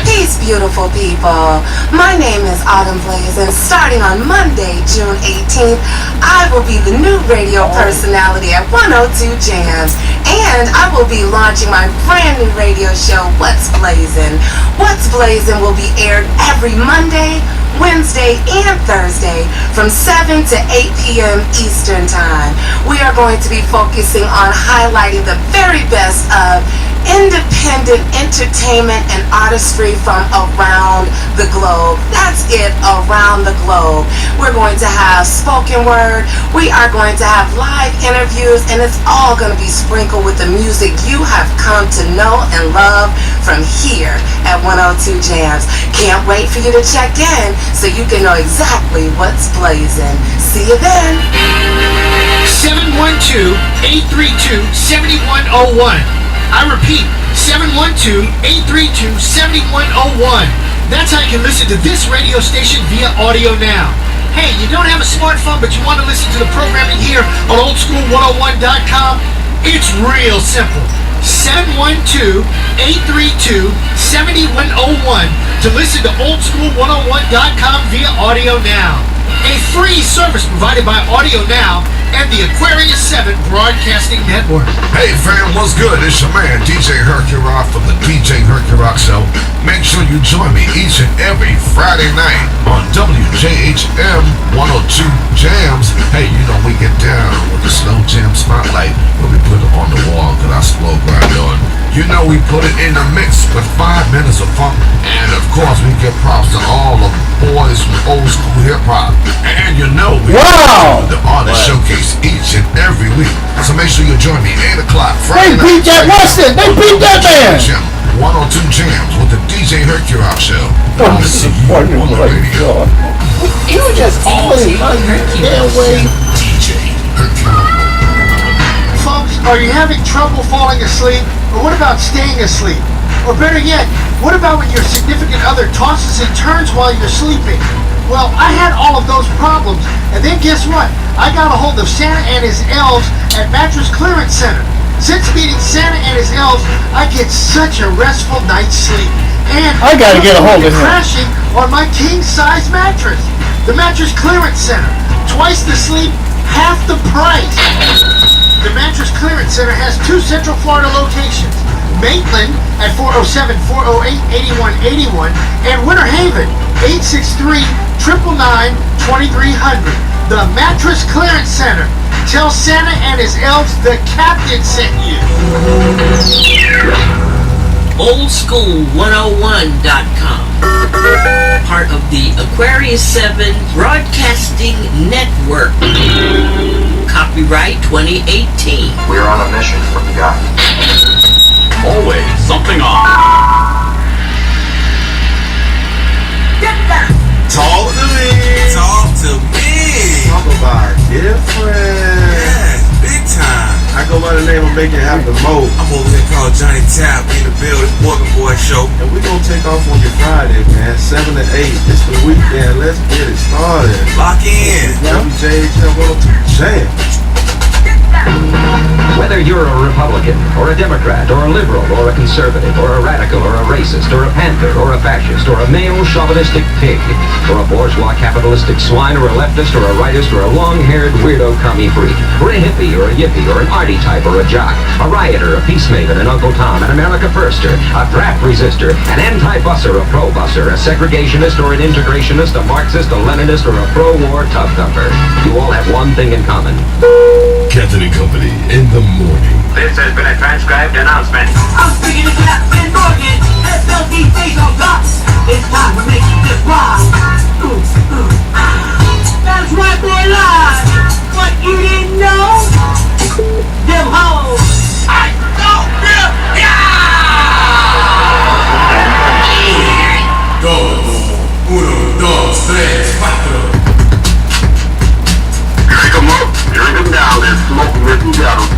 S11: Peace, beautiful people. My name is Autumn Blaze, and starting on Monday, June 18th, I will be the new radio personality at 102 Jams. And I will be launching my brand new radio show, What's Blazin'. What's Blazin' will be aired every Monday, Wednesday, and Thursday from 7 to 8 p.m. Eastern Time. We are going to be focusing on highlighting the very best of independent entertainment and artistry from around the globe. That's it, around the globe. We're going to have spoken word, we are going to have live interviews, and it's all going to be sprinkled with the music you have come to know and love from here at 102 Jams. Can't wait for you to check in so you can know exactly what's blazing. See you then.
S1: 712-832-7101. I repeat, 712-832-7101. That's how you can listen to this radio station via audio now. Hey, you don't have a smartphone, but you want to listen to the programming here on oldschool101.com? It's real simple. 712-832-7101 to listen to oldschool101.com via audio now. A free service provided by Audio Now and the Aquarius 7 Broadcasting Network.
S2: Hey fam, what's good? It's your man DJ Hercurock from the DJ Hercurock Show. Make sure you join me each and every Friday night on WJHT WHM 102 Jams. Hey, you know we get down with the slow jam spotlight when we put it on the wall, cause I slow grind on. You know we put it in the mix with 5 minutes of funk. And of course we give props to all the boys from old school hip hop. And you know we
S4: Wow!
S2: do the artist showcase each and every week. So make sure you join me 8 o'clock Friday
S4: They beat that Weston! They beat that man!
S2: 102 Jams with the DJ Hercule Show.
S4: Oh,
S2: I'll see you on the radio.
S4: You just always on your damn way.
S2: DJ Hercule.
S12: Folks, are you having trouble falling asleep? Or what about staying asleep? Or better yet, what about when your significant other tosses and turns while you're sleeping? Well, I had all of those problems, and then guess what? I got a hold of Santa and his elves at Mattress Clearance Center. Since meeting Santa and his elves, I get such a restful night's sleep. And
S4: I gotta get a hold of him.
S12: Crashing on my king-size mattress. The Mattress Clearance Center. Twice the sleep, half the price. The Mattress Clearance Center has 2 Central Florida locations. Maitland at 407-408-8181 and Winter Haven, 863-999-2300. The Mattress Clearance Center. Tell Santa and his elves the captain sent you.
S13: Oldschool101.com. Part of the Aquarius 7 Broadcasting Network. Copyright 2018.
S1: We're on a mission from God.
S14: Always something on.
S9: Talk to me.
S14: Talk to me.
S9: Talk about different.
S14: Yeah, big time.
S9: I go by the name of Make It Happen Mo.
S14: I'm over here called Johnny Tap in the building, Morgan Boy Show.
S9: And we're gonna take off on your Friday, man. 7 to 8. It's the weekend. Let's get it started.
S14: Lock in.
S9: WJHM 102 Jam.
S15: Whether you're a Republican, or a Democrat, or a liberal, or a conservative, or a radical, or a racist, or a panther, or a fascist, or a male chauvinistic pig, or a bourgeois capitalistic swine, or a leftist, or a rightist, or a long-haired weirdo commie freak, or a hippie, or a yippie, or an arty type, or a jock, a rioter, a peacemaker, an Uncle Tom, an America Firster, a draft resistor, an anti-busser, a pro-busser, a segregationist, or an integrationist, a Marxist, a Leninist, or a pro-war tub thumper. You all have one thing in common.
S2: Captain and Company in the morning.
S15: This has been a transcribed announcement.
S6: I'm speaking to Captain Morgan. SLD face on guts. It's time to make this wild. That's right, boy, live. What you didn't know? Them hoes. I don't feel
S2: Dos, uno, dos, tres, cuatro.
S15: Drink them up, drink them down, and smoke them if you got them.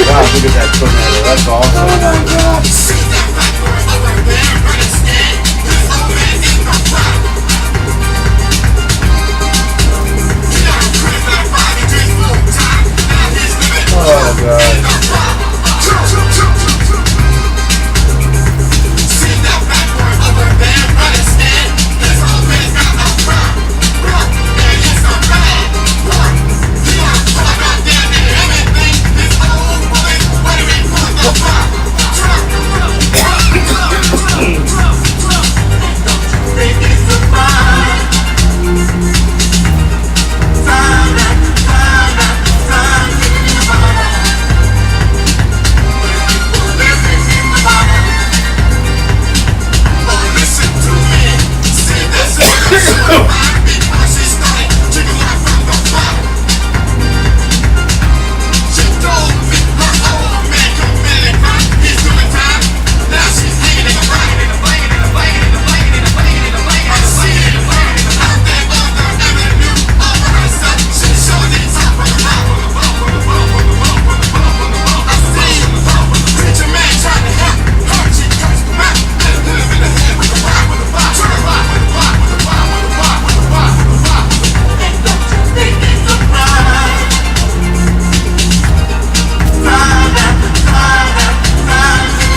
S9: Wow, look at that tornado. That's awesome. Oh my God. Oh God.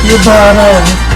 S4: Your bottom.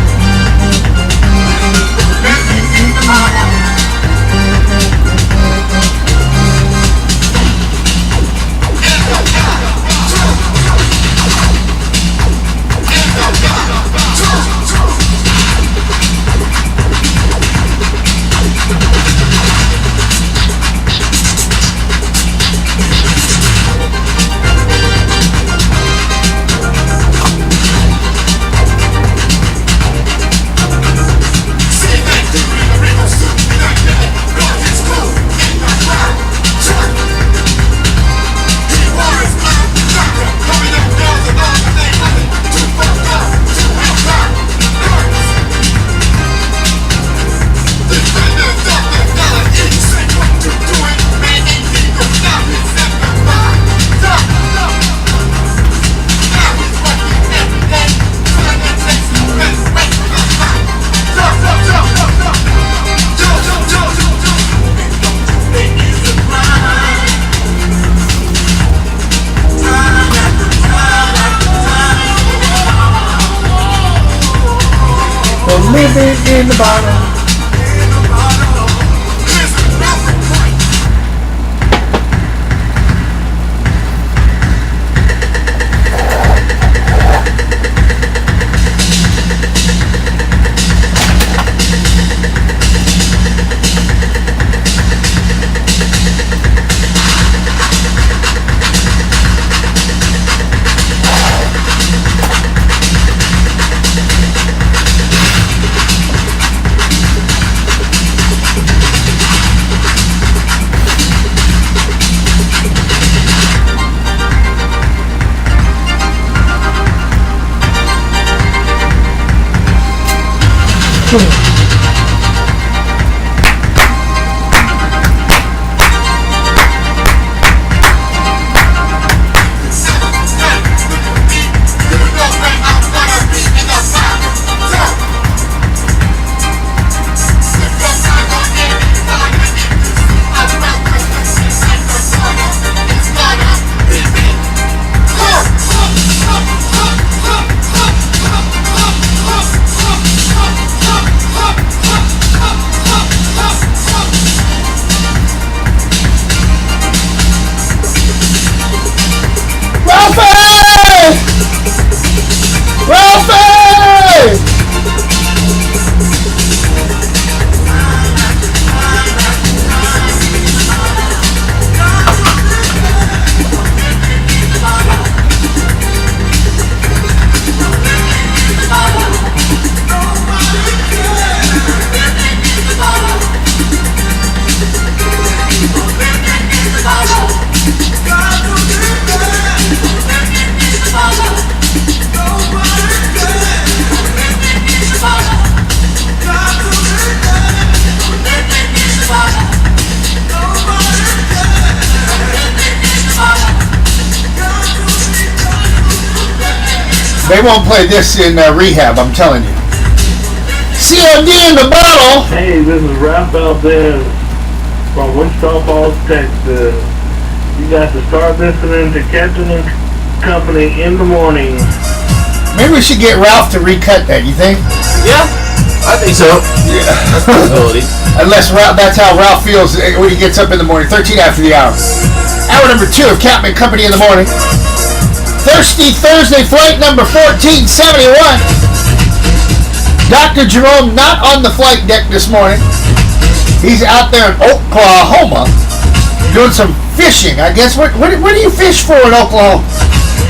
S4: Living in the bottom. They won't play this in rehab, I'm telling you. COD in the bottle!
S16: Hey, this is Ralph Valdez from Wichita Falls, Texas. You got to start listening to Captain and Company in the morning.
S4: Maybe we should get Ralph to recut that, you think?
S9: Yeah, I think so. Yeah, that's a possibility.
S4: Unless that's how Ralph feels when he gets up in the morning, 13 after the hour. Hour number 2 of Captain and Company in the morning. Thirsty Thursday, flight number 1471. Dr. Jerome not on the flight deck this morning. He's out there in Oklahoma doing some fishing, I guess. What do you fish for in Oklahoma?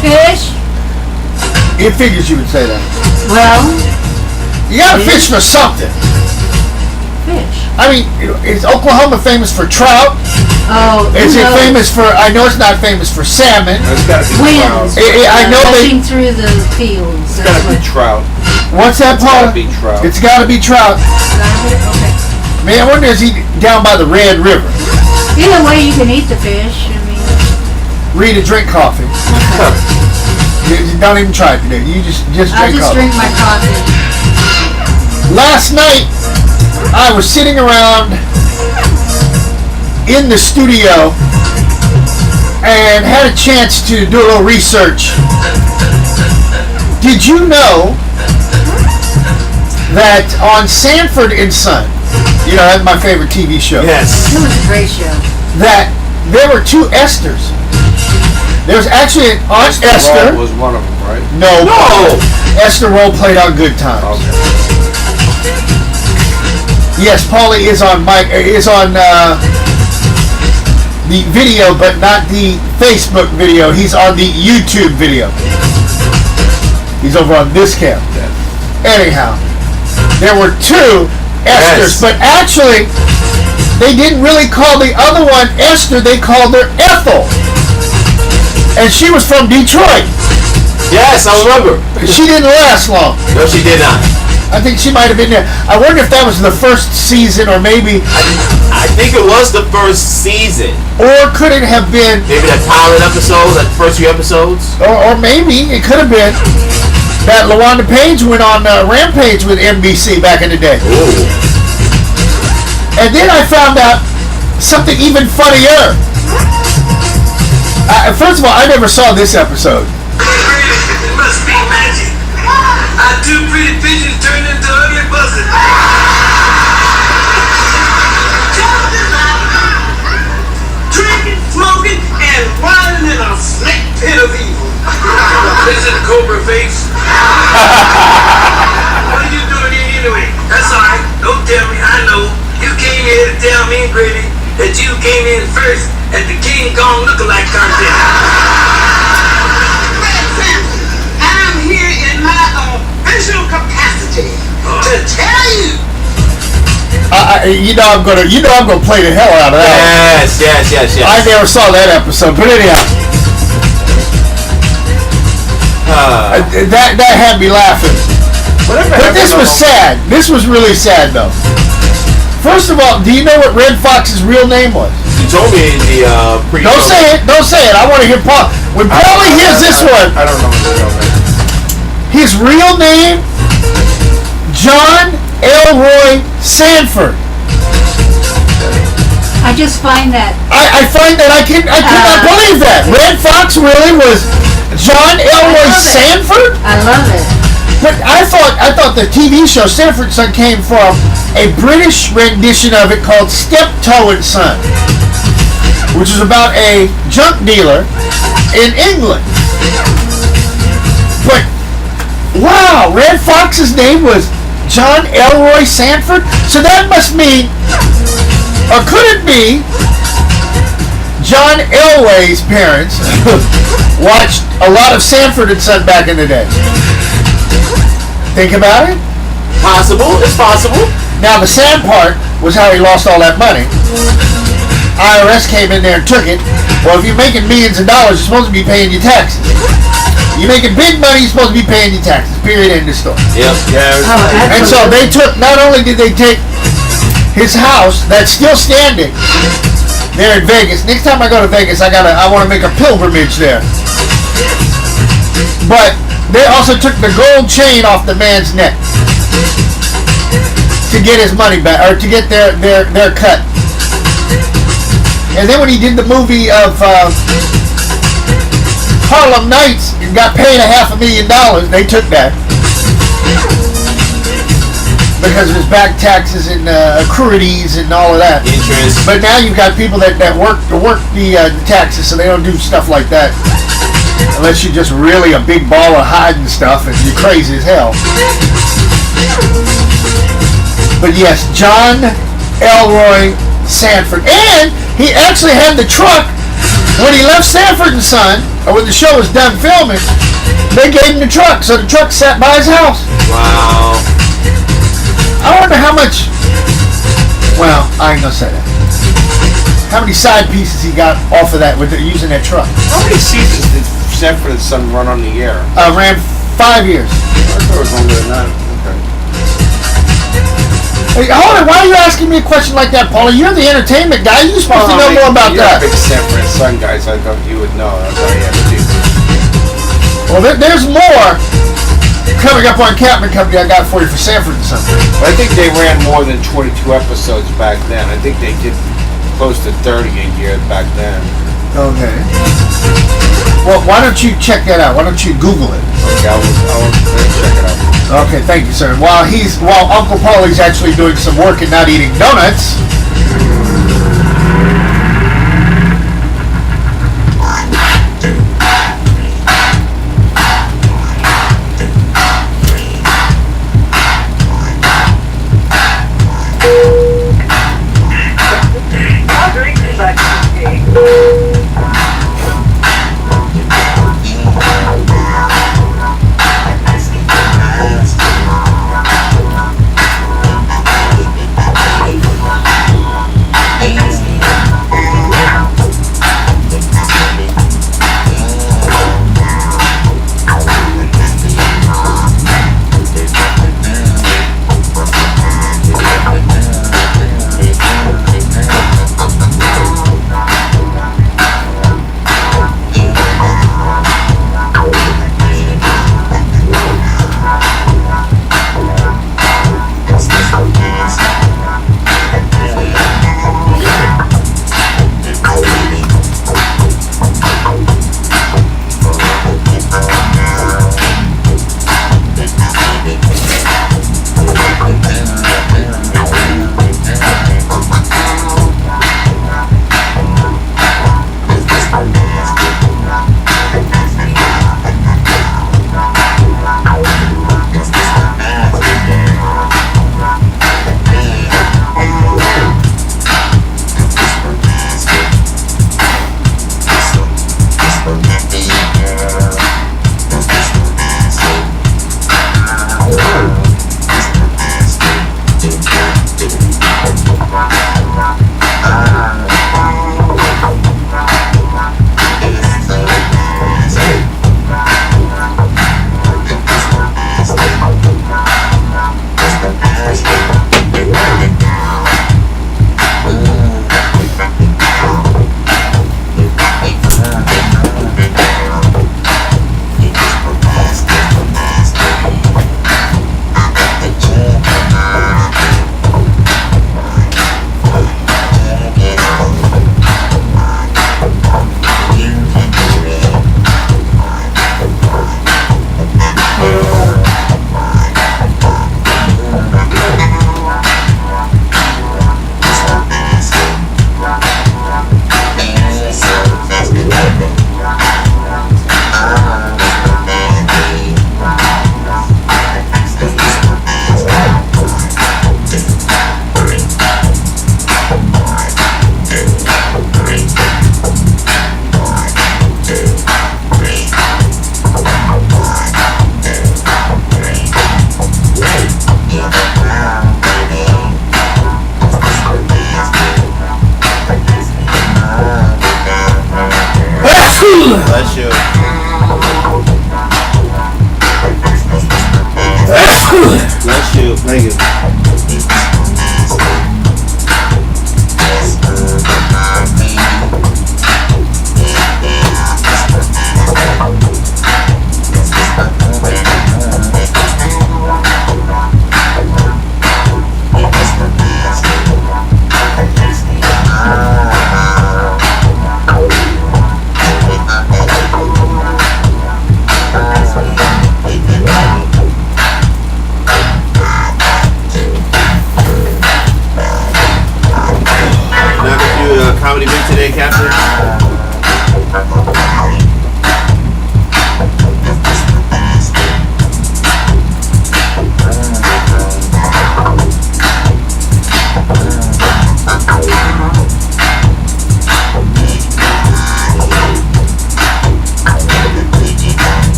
S8: Fish?
S4: It figures you would say that.
S8: Well,
S4: you gotta fish for something.
S8: Fish.
S4: I mean, is Oklahoma famous for trout?
S8: Oh,
S4: is it famous for? I know it's not famous for salmon.
S9: It's gotta be trout.
S4: I know
S8: rushing through the fields.
S9: It's gotta be trout.
S4: What's that, Paul?
S9: It's gotta be trout.
S4: It's gotta be trout.
S8: Okay.
S4: Man, I wonder is he down by the Red River?
S8: Either way, you can eat the fish. I mean,
S4: Rita, drink coffee. Don't even try it today. You just drink
S8: I'll just
S4: coffee.
S8: drink my coffee.
S4: Last night, I was sitting around in the studio and had a chance to do a little research. Did you know that on Sanford and Son, you know, that's my favorite TV show.
S10: Yes.
S8: It was a great show.
S4: That there were two Esthers. There's actually an Aunt Esther.
S10: Roll was one of them, right?
S4: No. Esther Roll played on Good Times.
S10: Okay.
S4: Yes, Paulie is on the video, but not the Facebook video. He's on the YouTube video. He's over on this cam. Anyhow, there were two Esthers, but actually, they didn't really call the other one Esther. They called her Ethel, and she was from Detroit.
S9: Yes, I remember.
S4: She didn't last long.
S9: No, she did not.
S4: I think she might have been there. I wonder if that was the first season, or maybe.
S9: I think it was the first season.
S4: Or could it have been?
S9: Maybe that pilot episode, that first few episodes.
S4: Or maybe it could have been that LaWanda Page went on Rampage with NBC back in the day.
S9: Ooh.
S4: And then I found out something even funnier. First of all, I never saw this episode.
S3: It must be magic. Our two pretty pigeons turned into ugly buzzards. Drinking, smoking, and riding in a snake pit of evil. This is Cobra Face. What are you doing here anyway? That's alright. Don't tell me. I know. You came here to tell me and Grady that you came in first at the King Kong lookalike contest. I'm here in my official capacity to tell you.
S4: You know I'm gonna play the hell out of that.
S9: Yes.
S4: I never saw that episode, but anyhow, that had me laughing. But this was sad. This was really sad, though. First of all, do you know what Red Fox's real name was?
S9: You told me in the pre-show.
S4: Don't say it. Don't say it. I want to hear Paul. When Paulie hears this one,
S10: I don't know his real name.
S4: his real name, John Elroy Sanford.
S8: I just find that.
S4: I find that I could not believe that. Red Fox really was John Elroy Sanford?
S8: I love it.
S4: But I thought the TV show Sanford and Son came from a British rendition of it called Steptoe and Son, which is about a junk dealer in England. But wow, Red Fox's name was John Elroy Sanford? So that must mean, or could it be, John Elway's parents watched a lot of Sanford and Son back in the day? Think about it.
S9: Possible. It's possible.
S4: Now the sad part was how he lost all that money. IRS came in there and took it. Well, if you're making millions of dollars, you're supposed to be paying your taxes. You're making big money, you're supposed to be paying your taxes. Period. End of story.
S9: Yep.
S4: And so they took. Not only did they take his house that's still standing there in Vegas. Next time I go to Vegas, I want to make a pilgrimage there. But they also took the gold chain off the man's neck to get his money back, or to get their cut. And then when he did the movie of Harlem Nights and got paid $500,000, they took that because of his back taxes and accruities and all of that.
S9: Interest.
S4: But now you've got people that work the taxes, so they don't do stuff like that. Unless you're just really a big ball of hiding stuff and you're crazy as hell. But yes, John Elroy Sanford. And he actually had the truck when he left Sanford and Son, or when the show was done filming, they gave him the truck. So the truck sat by his house.
S9: Wow.
S4: I wonder how much, well, I ain't gonna say that. How many side pieces he got off of that with using that truck?
S10: How many seasons did Sanford and Son run on the air?
S4: Ran 5 years.
S10: I thought it was longer than that. Okay.
S4: Hey, hold on, why are you asking me a question like that, Paula? You're the entertainment guy. You're supposed to know more about that.
S10: You're a big Sanford and Son guy, so I thought you would know. That's all you had to do.
S4: Well, there's more coming up on Captain Company I got for you for Sanford and Son.
S10: But I think they ran more than 22 episodes back then. I think they did close to 30 a year back then.
S4: Okay. Well, why don't you check that out? Why don't you Google it?
S9: Okay, I will check it out.
S4: Okay, thank you, sir. While Uncle Paulie's actually doing some work and not eating donuts.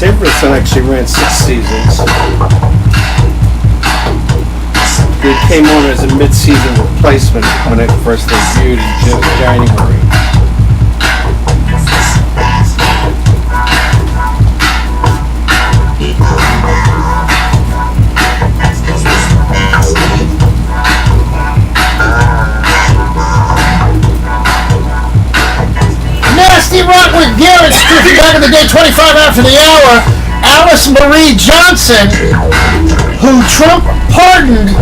S10: Sanford Son actually ran 6 seasons. It came on as a mid-season replacement when it first debuted in January.
S4: Nasty Rock with Garrett Stripping back in the day, 25 after the hour. Alice Marie Johnson, who Trump pardoned,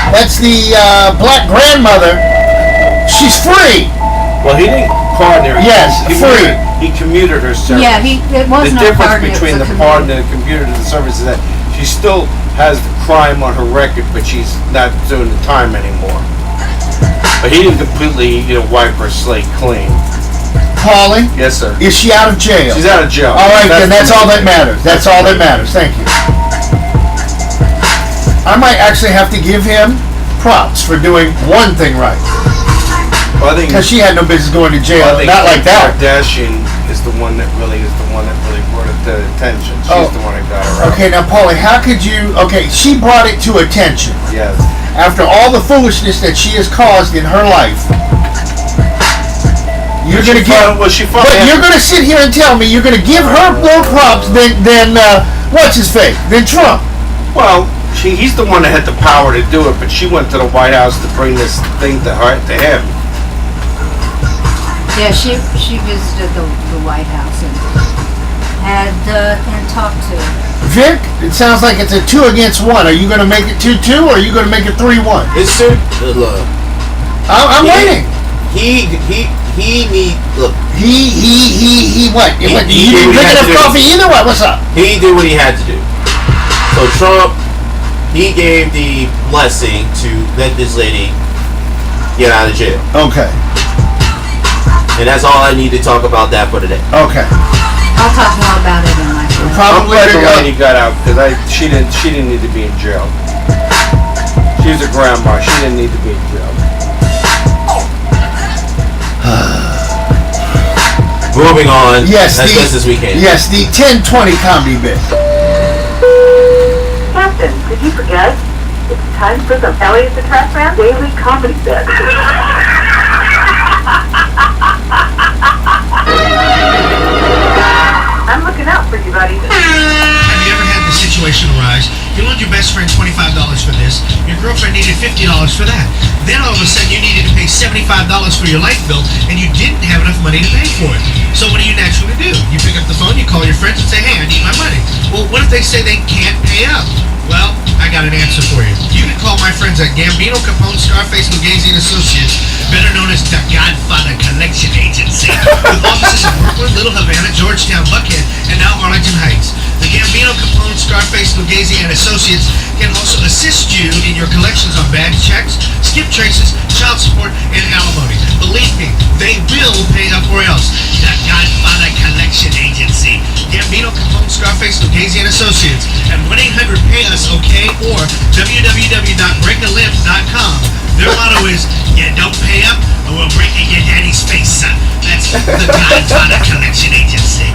S4: that's the black grandmother, she's free.
S10: Well, he didn't pardon her.
S4: Yes, free.
S10: He commuted her service.
S8: Yeah, it wasn't
S10: the
S8: a pardon.
S10: difference between the pardon and the commuted the service is that she still has the crime on her record, but she's not doing the time anymore. But he didn't completely, wipe her slate clean.
S4: Paulie?
S10: Yes, sir.
S4: Is she out of jail?
S10: She's out of jail.
S4: All right, then that's all that matters. That's all that matters. Thank you. I might actually have to give him props for doing one thing right.
S10: Well,
S4: because she had no business going to jail. Not like that.
S10: Kardashian is the one that really brought it to attention. She's the one that got her out.
S4: Okay, now Paulie, how could you? Okay, she brought it to attention.
S10: Yes.
S4: After all the foolishness that she has caused in her life. You're going to give, but you're going to sit here and tell me you're going to give her more props than what's his face, than Trump.
S10: Well, he's the one that had the power to do it, but she went to the White House to bring this thing to him.
S8: Yeah, she visited the White House and talked to her.
S4: Vic, it sounds like it's a 2 against 1. Are you going to make it 2-2 or are you going to make it 3-1?
S9: It's two. Look,
S4: I'm waiting.
S9: He
S4: what? You didn't drink enough coffee either? What's up?
S9: He did what he had to do. So Trump, he gave the blessing to let this lady get out of jail.
S4: Okay.
S9: And that's all I need to talk about that for today.
S4: Okay.
S8: I'll talk more about it in my show.
S10: I'm glad the lady got out because she didn't need to be in jail. She was a grandma. She didn't need to be in jail.
S9: Moving on.
S4: Yes,
S9: as best as we can.
S4: Yes, the 10-20 comedy bit.
S7: Captain, did you forget? It's time for some Elliot the Trash Man daily comedy bit. I'm looking out for you, buddy.
S12: Have you ever had this situation arise? You loaned your best friend $25 for this. Your girlfriend needed $50 for that. Then all of a sudden you needed to pay $75 for your light bill and you didn't have enough money to pay for it. So what do you naturally do? You pick up the phone, you call your friends and say, hey, I need my money. Well, what if they say they can't pay up? Well, I got an answer for you. You can call my friends at Gambino, Capone, Scarface, Lughese & Associates, better known as the Godfather Collection Agency, with offices in Brooklyn, Little Havana, Georgetown, Buckhead, and now Arlington Heights. The Gambino, Capone, Scarface, Lughese & Associates can also assist you in your collections on bad checks, skip traces, child support, and alimony. Believe me, they will pay up or else. The Godfather Collection Agency. Gambino, Capone, Scarface, Lughese & Associates at 1-800-PAY-US, OK, or www.breakalimp.com. Their motto is, you don't pay up, or we'll break in your daddy's face, son. That's the Godfather Collection Agency.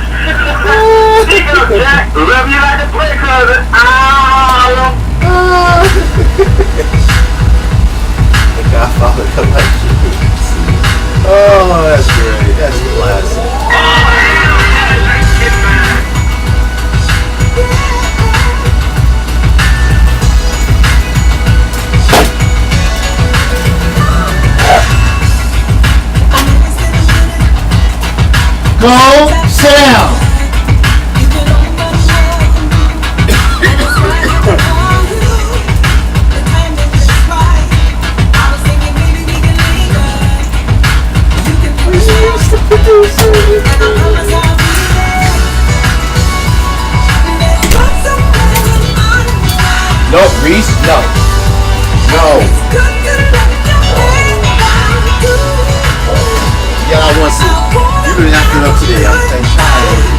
S6: Speaking of Jack, whoever you like to play, cousin.
S9: The Godfather Collection. Oh, that's great. That's classic.
S4: Go sit down.
S9: No, Reese, no. Yeah, I want to. You've been acting up today. I'm tired.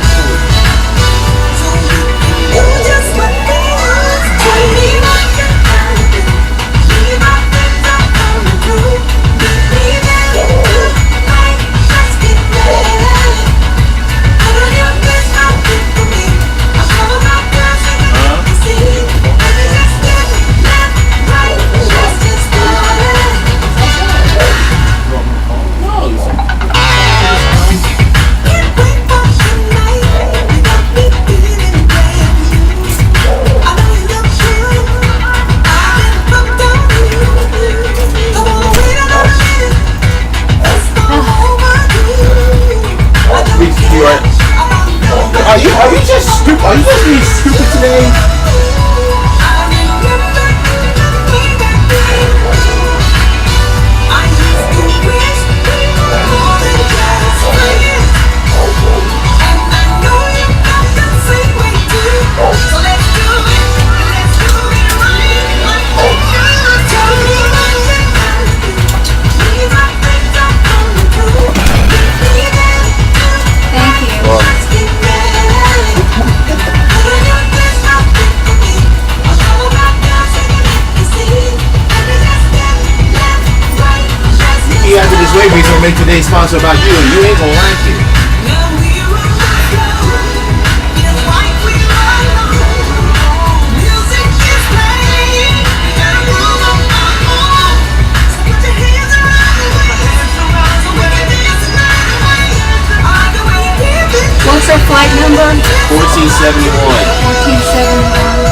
S4: stupid today.
S9: He acted this way because he's gonna make today's sponsor about you, and you ain't gonna like it.
S8: What's our flight number?
S9: 1471.
S8: 1471.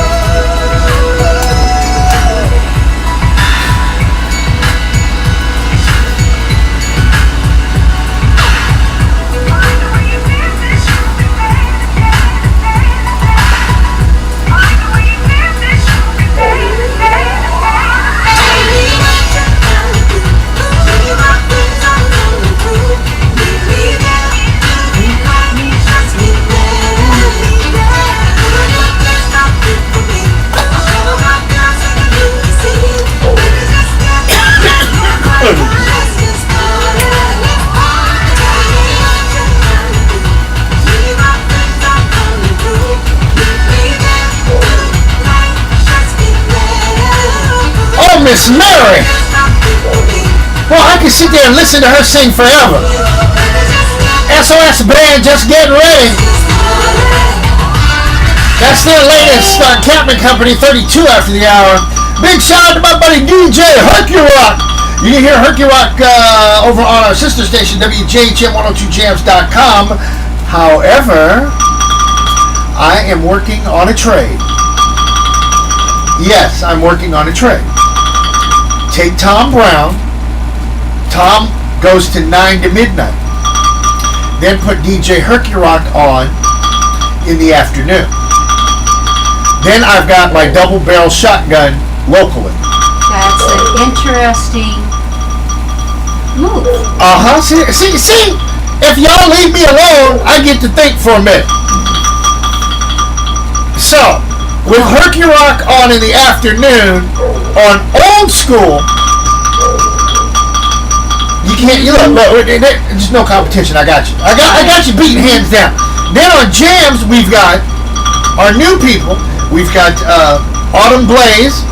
S4: Miss Mary. Well, I can sit there and listen to her sing forever. SOS Band, just getting ready. That's their latest Captain Company, 32 after the hour. Big shout out to my buddy DJ Hercurock. You can hear Hercurock over on our sister station, WJHM102jams.com. However, I am working on a trade. Yes, I'm working on a trade. Take Tom Brown. Tom goes to 9 to midnight. Then put DJ Hercurock on in the afternoon. Then I've got my double barrel shotgun locally.
S8: That's an interesting move.
S4: See, if y'all leave me alone, I get to think for a minute. So, with Hercurock on in the afternoon, on old school, look, there's no competition. I got you. I got you beating hands down. Then on jams, we've got our new people. We've got Autumn Blaze.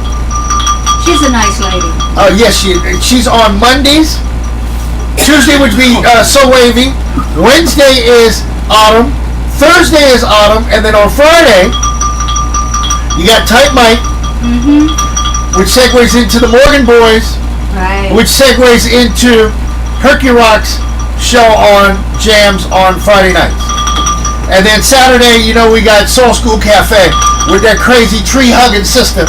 S8: She's a nice lady.
S4: Yes, she's on Mondays. Tuesday would be So Wavy. Wednesday is Autumn. Thursday is Autumn, and then on Friday, you got Tight Mike, which segues into the Morgan Boys,
S8: right?
S4: Which segues into Hercurock's show on jams on Friday nights. And then Saturday, we got Soul School Cafe with that crazy tree-hugging sister,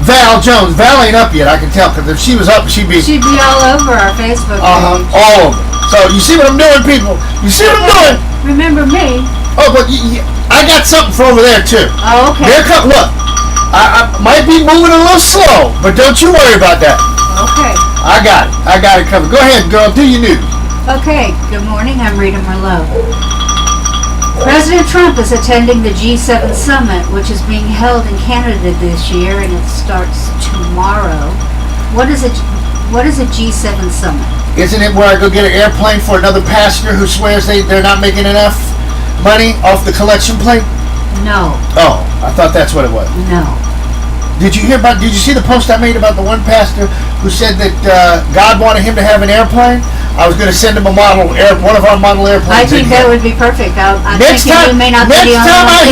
S4: Val Jones. Val ain't up yet, I can tell, because if she was up, she'd be
S8: all over our Facebook page.
S4: All over. So you see what I'm doing, people? You see what I'm doing?
S8: Remember me?
S4: Oh, but I got something for over there, too.
S8: Oh, okay.
S4: Look, I might be moving a little slow, but don't you worry about that.
S8: Okay.
S4: I got it covered. Go ahead, girl. Do your news.
S8: Okay. Good morning. I'm Rita Merlot. President Trump is attending the G7 summit, which is being held in Canada this year, and it starts tomorrow. What is a G7 summit?
S4: Isn't it where I go get an airplane for another passenger who swears they're not making enough money off the collection plate?
S8: No.
S4: Oh, I thought that's what it was.
S8: No.
S4: Did you see the post I made about the one pastor who said that God wanted him to have an airplane? I was going to send him one of our model airplanes.
S8: I think that would be perfect. Next time
S4: I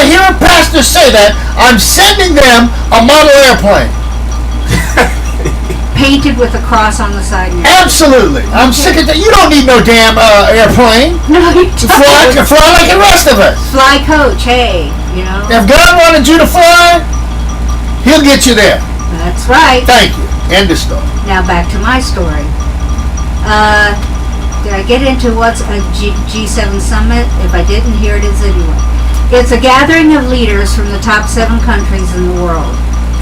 S4: hear a pastor say that, I'm sending them a model airplane.
S8: Painted with a cross on the side.
S4: Absolutely. I'm sick of that. You don't need no damn airplane.
S8: No, you don't.
S4: Fly like the rest of us.
S8: Fly coach, hey,
S4: If God wanted you to fly, He'll get you there.
S8: That's right.
S4: Thank you. End of story.
S8: Now back to my story. Did I get into what's a G7 summit? If I didn't, here it is anyway. It's a gathering of leaders from the top 7 countries in the world.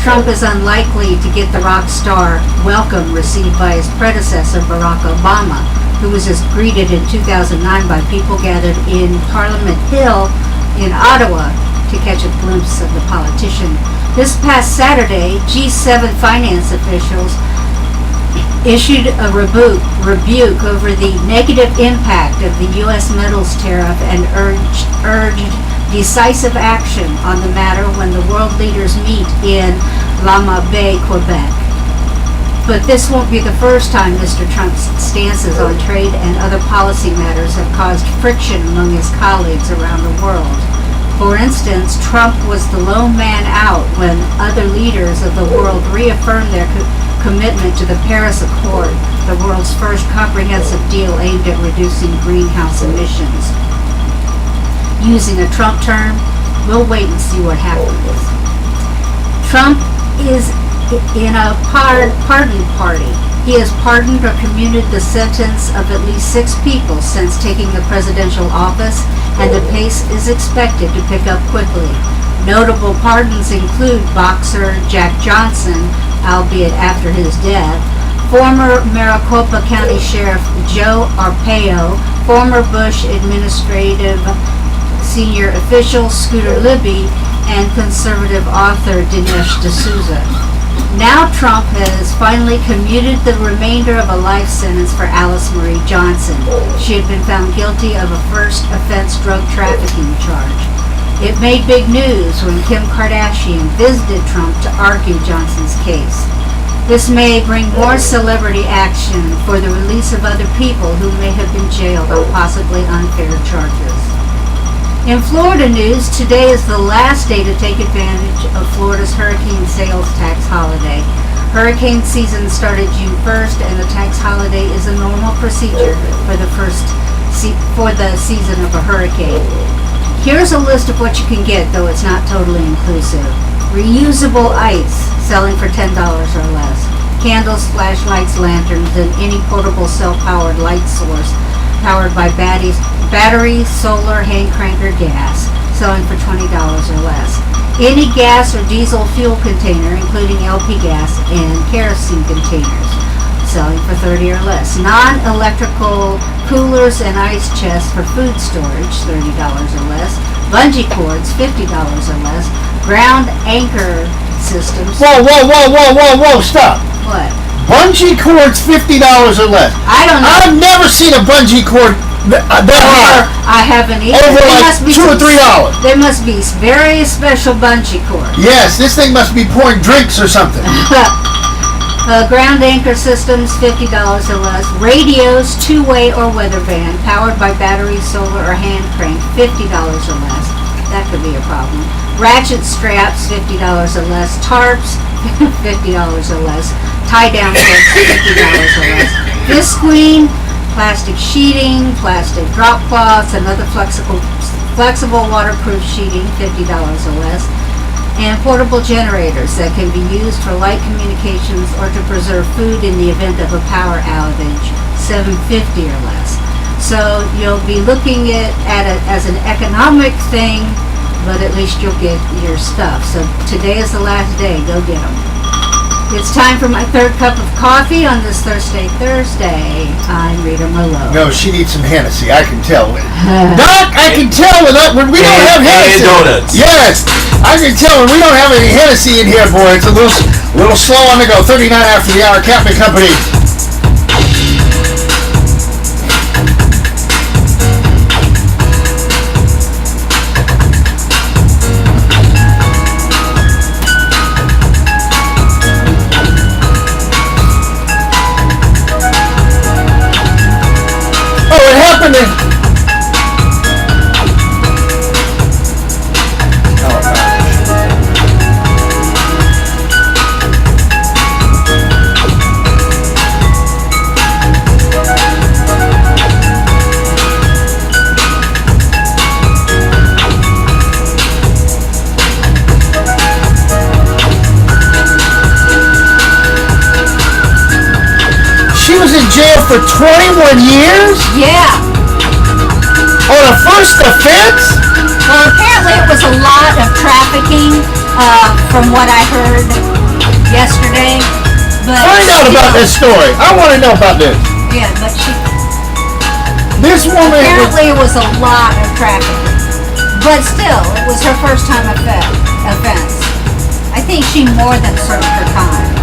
S8: Trump is unlikely to get the rock star welcome received by his predecessor, Barack Obama, who was just greeted in 2009 by people gathered in Parliament Hill in Ottawa to catch a glimpse of the politician. This past Saturday, G7 finance officials issued a rebuke over the negative impact of the U.S. metals tariff and urged decisive action on the matter when the world leaders meet in Lama Bay, Quebec. But this won't be the first time Mr. Trump's stances on trade and other policy matters have caused friction among his colleagues around the world. For instance, Trump was the lone man out when other leaders of the world reaffirmed their commitment to the Paris Accord, the world's first comprehensive deal aimed at reducing greenhouse emissions. Using a Trump term, we'll wait and see what happens. Trump is in a pardon party. He has pardoned or commuted the sentence of at least 6 people since taking the presidential office, and the pace is expected to pick up quickly. Notable pardons include boxer Jack Johnson, albeit after his death, former Maricopa County Sheriff Joe Arpaio, former Bush administrative senior official Scooter Libby, and conservative author Dinesh D'Souza. Now Trump has finally commuted the remainder of a life sentence for Alice Marie Johnson. She had been found guilty of a first offense drug trafficking charge. It made big news when Kim Kardashian visited Trump to argue Johnson's case. This may bring more celebrity action for the release of other people who may have been jailed on possibly unfair charges. In Florida news, today is the last day to take advantage of Florida's hurricane sales tax holiday. Hurricane season started June 1st, and the tax holiday is a normal procedure for the season of a hurricane. Here's a list of what you can get, though it's not totally inclusive. Reusable ice, selling for $10 or less. Candles, flashlights, lanterns, and any portable cell-powered light source powered by batteries, solar, hand crank, or gas, selling for $20 or less. Any gas or diesel fuel container, including LP gas and kerosene containers, selling for $30 or less. Non-electrical coolers and ice chests for food storage, $30 or less. Bungee cords, $50 or less. Ground anchor systems.
S4: Whoa, stop.
S8: What?
S4: Bungee cords, $50 or less.
S8: I don't know.
S4: I've never seen a bungee cord that high.
S8: I haven't either.
S4: Over
S8: There
S4: like
S8: must be
S4: $2 or $3.
S8: There must be very special bungee cords.
S4: Yes, this thing must be pouring drinks or something.
S8: Ground anchor systems, $50 or less. Radios, two-way or weather band, powered by battery, solar, or hand crank, $50 or less. That could be a problem. Ratchet straps, $50 or less. Tarps, $50 or less. Tie-down hooks, $50 or less. Visqueen, plastic sheeting, plastic drop cloths, and other flexible waterproof sheeting, $50 or less. And portable generators that can be used for light communications or to preserve food in the event of a power outage, $750 or less. So you'll be looking at it as an economic thing, but at least you'll get your stuff. So today is the last day. Go get them. It's time for my third cup of coffee on this Thursday. I'm Rita Merlot.
S4: No, she needs some Hennessy. I can tell. Doc, I can tell when we don't have Hennessy.
S9: And donuts.
S4: Yes, I can tell when we don't have any Hennessy in here, boy. It's a little slow on the go. 39 after the hour. Captain Company. Jail for 21 years?
S8: Yeah.
S4: On a first offense?
S8: Well, apparently apparently it was a lot of trafficking, from what I heard yesterday. But
S4: Find out about this story. I want to know about this.
S8: Yeah, but
S4: This woman.
S8: apparently it was a lot of trafficking. But still, it was her first time offense. I think she more than served her time.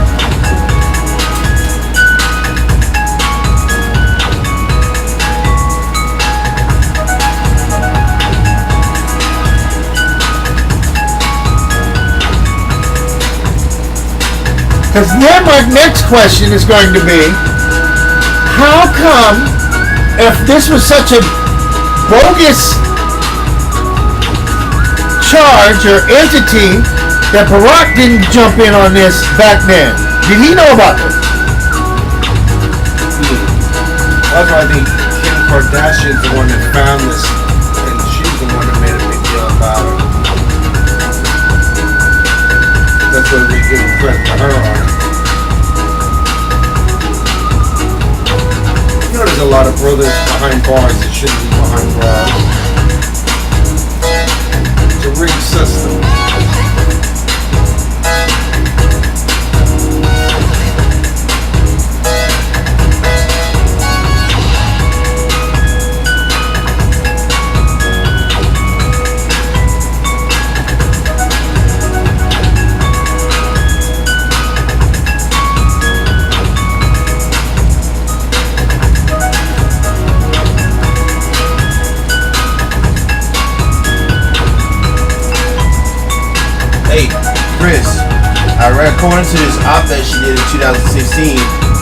S4: Because then my next question is going to be, how come, if this was such a bogus charge or entity, that Barack didn't jump in on this back then? Did he know about this?
S10: That's why I think Kim Kardashian's the one that found this, and she's the one that made a big deal about it. That's why we give credit to her on it. You know, there's a lot of brothers behind bars that shouldn't be behind bars. It's a rigged system.
S9: Hey, Chris, I read according to this op-ed she did in 2016,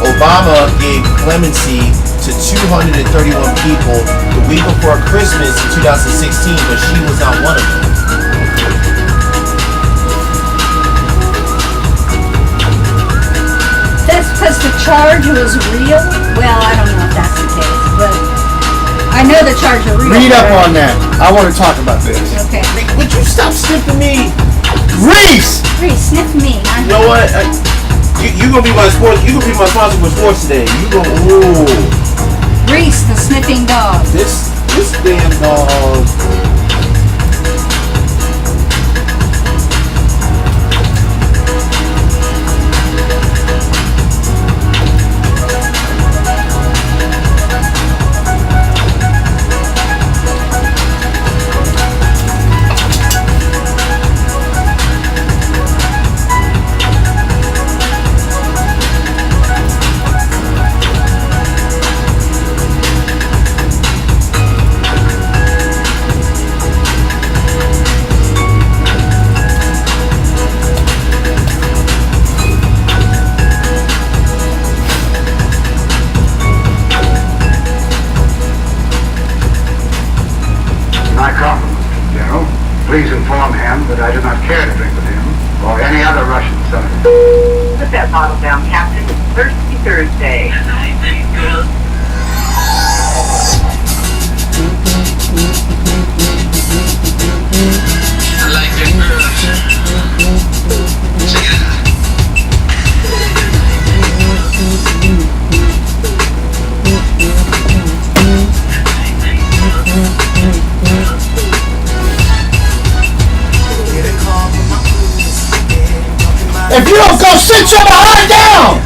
S9: Obama gave clemency to 231 people the week before Christmas in 2016, but she was not one of them.
S8: That's because the charge was real? Well, I don't know if that's the case, but I know the charge was real.
S4: Read up on that. I want to talk about this.
S8: Okay.
S9: Would you stop sniffing me?
S4: Reese!
S8: Reese, sniff me.
S9: You know what? You gonna be my sports. You gonna be my sponsor for sports today. You gonna
S8: Reese, the sniffing dog.
S9: This damn dog.
S17: Please inform him that I do not care to drink with him or any other Russian senator.
S7: Put that bottle down, Captain. It's Thirsty Thursday.
S1: I like that girl. Check it out.
S4: If you don't go sit your behind down!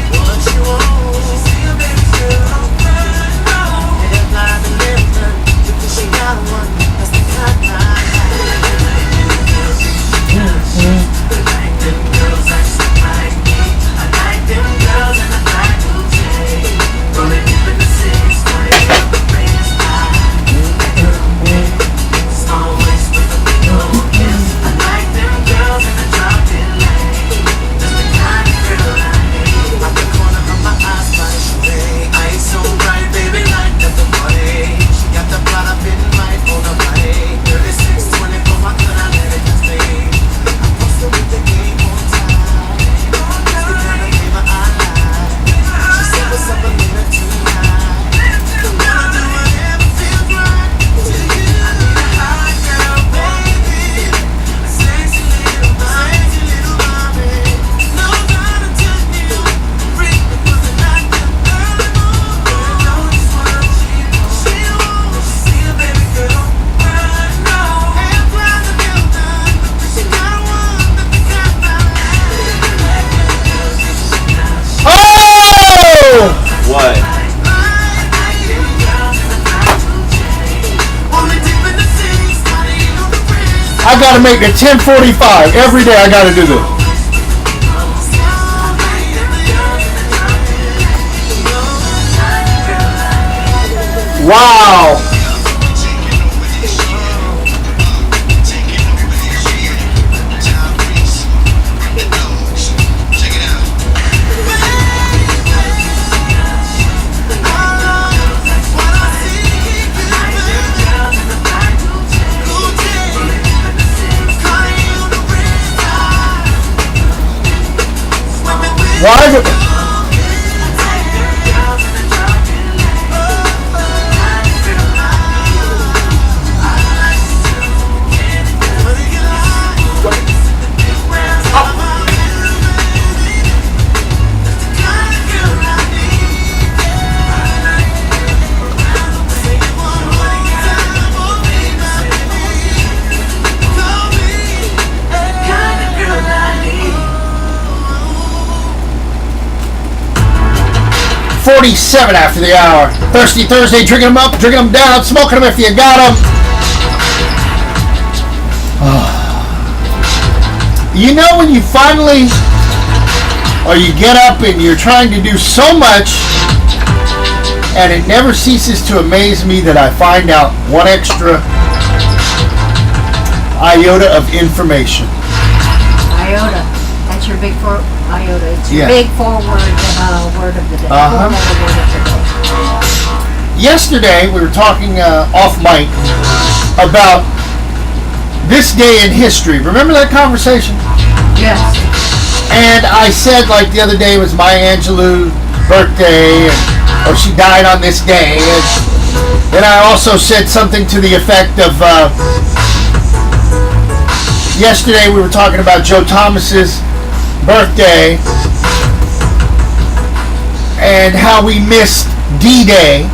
S1: What you want?
S4: I gotta make it 10:45 every day. I gotta do this. Wow. Why is it? .47 after the hour. Thirsty Thursday, drinking them up, drinking them down, smoking them if you got them. You know when you finally, or you get up and you're trying to do so much, and it never ceases to amaze me that I find out one extra iota of information.
S8: Iota. That's your big iota. It's your
S4: Yeah.
S8: big forward word of the day.
S4: Uh-huh.
S8: Four-letter word of the day.
S4: Yesterday, we were talking off mic about this day in history. Remember that conversation?
S8: Yes.
S4: And I said, like the other day was Maya Angelou's birthday, or she died on this day. And then I also said something to the effect of, yesterday we were talking about Joe Thomas's birthday and how we missed D-Day,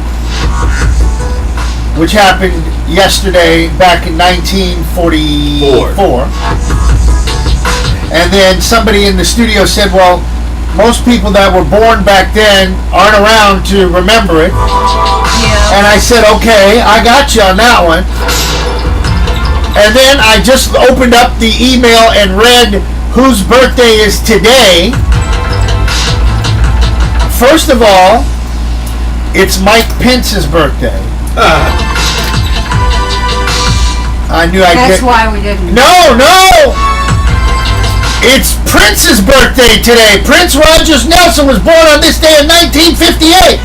S4: which happened yesterday back in 1944. And then somebody in the studio said, well, most people that were born back then aren't around to remember it.
S8: Yeah.
S4: And I said, okay, I got you on that one. And then I just opened up the email and read whose birthday is today. First of all, it's Mike Pence's birthday. I knew I'd
S8: That's
S4: get...
S8: why we didn't.
S4: No! It's Prince's birthday today. Prince Rogers Nelson was born on this day in 1958.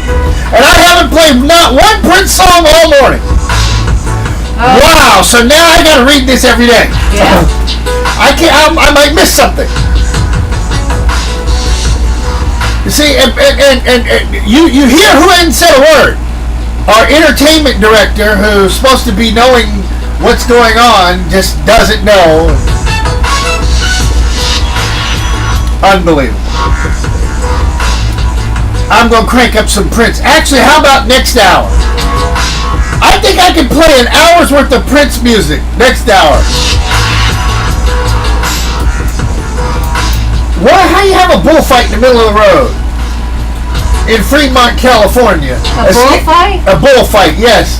S4: And I haven't played not one Prince song all morning. Wow, so now I gotta read this every day.
S8: Yeah.
S4: I might miss something. You see, and you hear who hadn't said a word. Our entertainment director, who's supposed to be knowing what's going on, just doesn't know. Unbelievable. I'm gonna crank up some Prince. Actually, how about next hour? I think I can play an hour's worth of Prince music next hour. Why? How you have a bullfight in the middle of the road in Fremont, California?
S8: A bullfight?
S4: A bullfight, yes.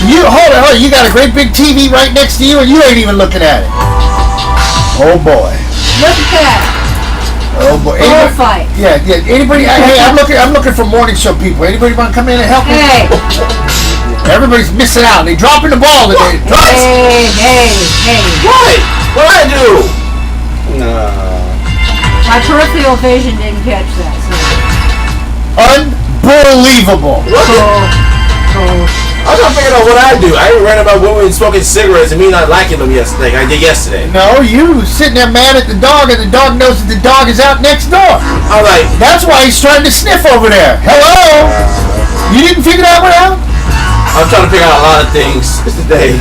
S4: You hold it. You got a great big TV right next to you, and you ain't even looking at it. Oh boy.
S8: Look at that.
S4: Oh boy.
S8: Bullfight.
S4: Yeah. Anybody? Hey, I'm looking for morning show people. Anybody want to come in and help me?
S8: Hey.
S4: Everybody's missing out. They dropping the ball today.
S8: Hey.
S9: What? What I do? No.
S8: My peripheral vision didn't catch that. So.
S4: Unbelievable.
S9: I'm trying to figure out what I do. I read about women smoking cigarettes and me not liking them yesterday. I did yesterday.
S4: No, you sitting there mad at the dog, and the dog knows that the dog is out next door.
S9: All right.
S4: That's why he's trying to sniff over there. Hello? You didn't figure that one out?
S9: I'm trying to figure out a lot of things today.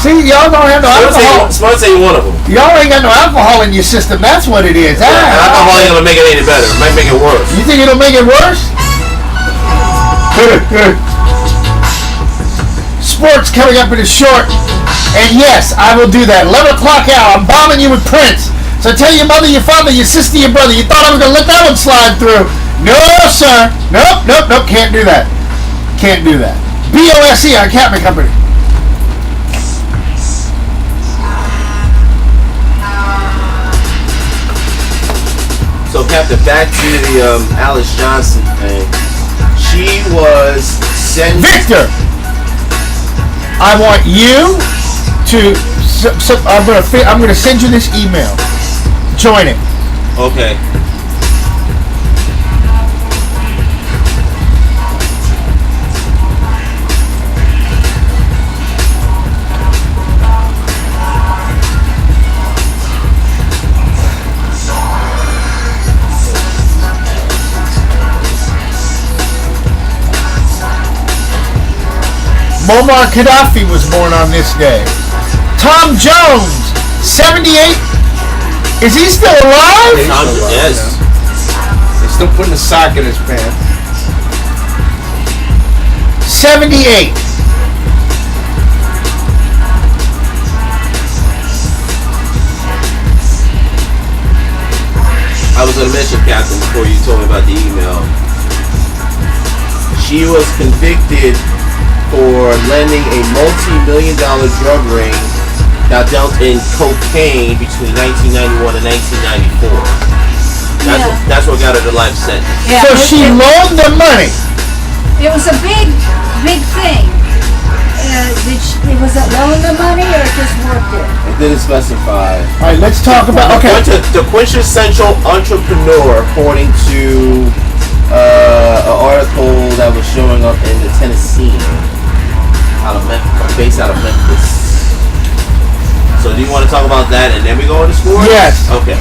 S4: See, y'all don't have no alcohol.
S9: Smart say one of them.
S4: Y'all ain't got no alcohol in your system. That's what it is.
S9: Alcohol ain't gonna make it any better. It might make it worse.
S4: You think it'll make it worse? Sports coming up in a short. And yes, I will do that. 11 o'clock hour. I'm bombing you with Prince. So tell your mother, your father, your sister, your brother. You thought I was going to let that one slide through. No, sir. Nope. Can't do that. Can't do that. BOSE on Capman Company.
S9: Captain, back to the Alice Johnson thing. She was sent.
S4: Victor, I want you to. I'm gonna send you this email. Join it.
S9: Okay.
S4: Muammar Gaddafi was born on this day. Tom Jones, 78. Is he still alive?
S9: Yes.
S10: He's still putting a sock in his pants.
S4: 78.
S9: I was going to mention, Captain, before you told me about the email. She was convicted for lending a multi-million-dollar drug ring that dealt in cocaine between 1991 and 1994. That's what got her the life sentence.
S8: Yeah,
S4: So she loaned the money.
S8: It was a big thing. Was it loan the money or just worked it?
S9: It didn't specify.
S4: All right, let's talk about. Okay.
S9: The quintessential entrepreneur, according to an article that was showing up in the Tennessee, based out of Memphis. So, do you want to talk about that and then we go into sports?
S4: Yes.
S9: Okay.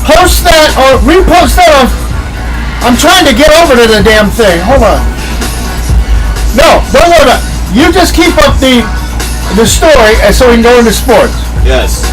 S4: Post that or repost that on. I'm trying to get over to the damn thing. Hold on. No, don't worry about it. You just keep up the story and so we can go into sports.
S9: Yes.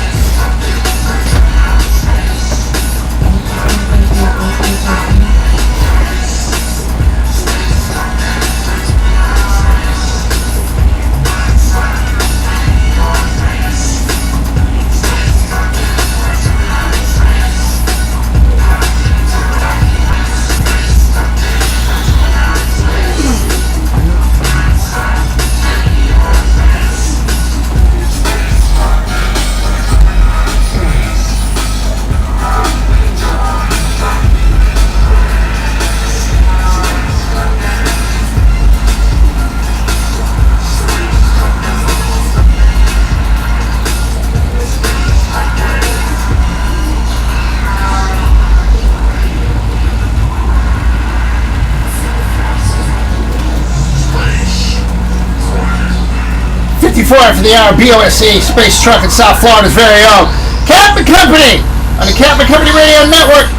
S4: For the hour, BOSC Space Truck in South Florida's very own Captain Company on the Captain Company Radio Network.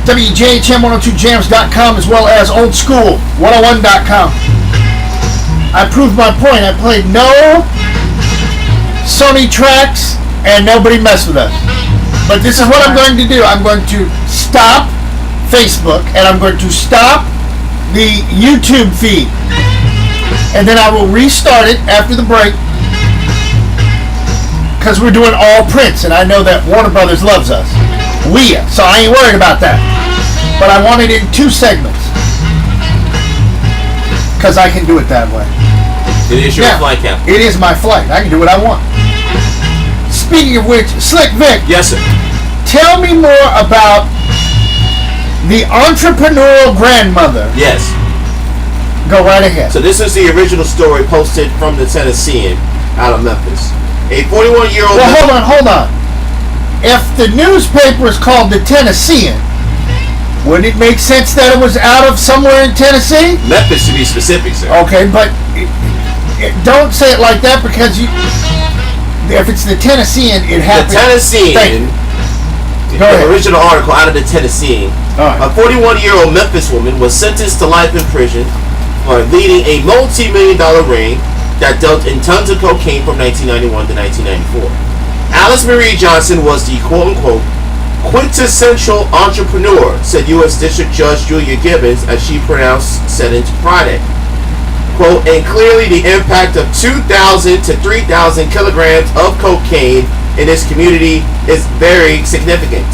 S4: WJHM102jams.com as well as oldschool101.com. I proved my point. I played no Sony tracks and nobody messed with us. But this is what I'm going to do. I'm going to stop Facebook and I'm going to stop the YouTube feed. And then I will restart it after the break because we're doing all Prince, and I know that Warner Brothers loves us. So I ain't worried about that. But I want it in 2 segments because I can do it that way.
S9: It is your flight, Captain.
S4: It is my flight. I can do what I want. Speaking of which, Slick Vic.
S9: Yes, sir.
S4: Tell me more about the entrepreneurial grandmother.
S9: Yes.
S4: Go right ahead.
S9: So this is the original story posted from the Tennessean out of Memphis. A 41-year-old...
S4: Well, hold on. if the newspaper is called the Tennessean, wouldn't it make sense that it was out of somewhere in Tennessee?
S9: Memphis, to be specific, sir.
S4: Okay, but don't say it like that, because if it's the Tennessean, it happens.
S9: The Tennessean, the original article out of the Tennessean, a 41-year-old Memphis woman was sentenced to life in prison for leading a multi-million-dollar ring that dealt in tons of cocaine from 1991 to 1994. Alice Marie Johnson was the quote-unquote quintessential entrepreneur, said U.S. District Judge Julia Gibbons as she pronounced sentence Friday. Quote, and clearly the impact of 2,000 to 3,000 kilograms of cocaine in this community is very significant.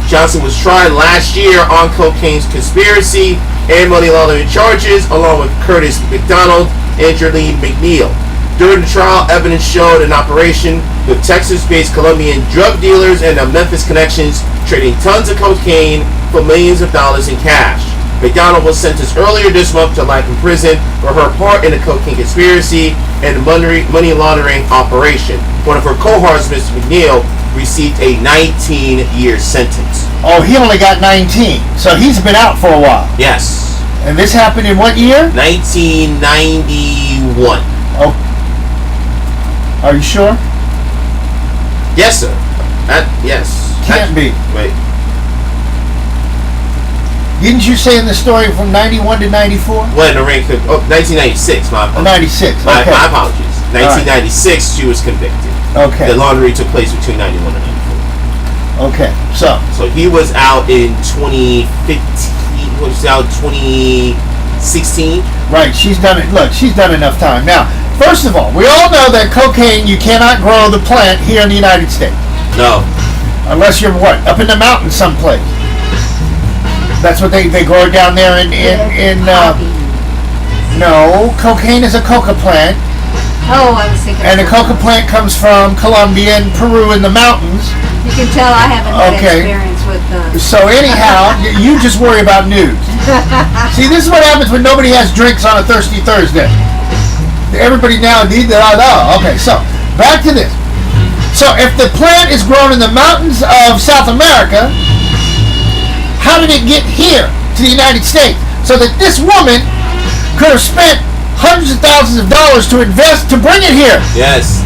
S9: Johnson was tried last year on cocaine's conspiracy and money laundering charges, along with Curtis McDonald and Jerlene McNeil. During the trial, evidence showed an operation with Texas-based Colombian drug dealers and the Memphis connections trading tons of cocaine for millions of dollars in cash. McDonald was sentenced earlier this month to life in prison for her part in the cocaine conspiracy and money laundering operation. One of her cohorts, Mr. McNeil, received a 19-year sentence.
S4: Oh, he only got 19, so he's been out for a while.
S9: Yes.
S4: And this happened in what year?
S9: 1991.
S4: Oh. Are you sure?
S9: Yes, sir. Yes.
S4: Can't be.
S9: Wait.
S4: Didn't you say in the story from 91 to 94?
S9: When the ring could... Oh, 1996, my apologies.
S4: 96, okay.
S9: My apologies. 1996, she was convicted.
S4: Okay.
S9: The laundering took place between 91 and 94.
S4: Okay, so
S9: he was out in 2015, was out 2016.
S4: Right, she's done it. Look, she's done enough time. Now, first of all, we all know that cocaine, you cannot grow the plant here in the United States.
S9: No.
S4: Unless you're what? Up in the mountains someplace. That's what they grow down there in no, cocaine is a coca plant.
S8: Oh, I was thinking.
S4: And the coca plant comes from Colombia and Peru in the mountains.
S8: You can tell I haven't had experience with the...
S4: So anyhow, you just worry about news. See, this is what happens when nobody has drinks on a Thirsty Thursday. Everybody now needs that. Okay, so back to this. So if the plant is grown in the mountains of South America, how did it get here to the United States? So that this woman could have spent hundreds of thousands of dollars to invest to bring it here.
S9: Yes.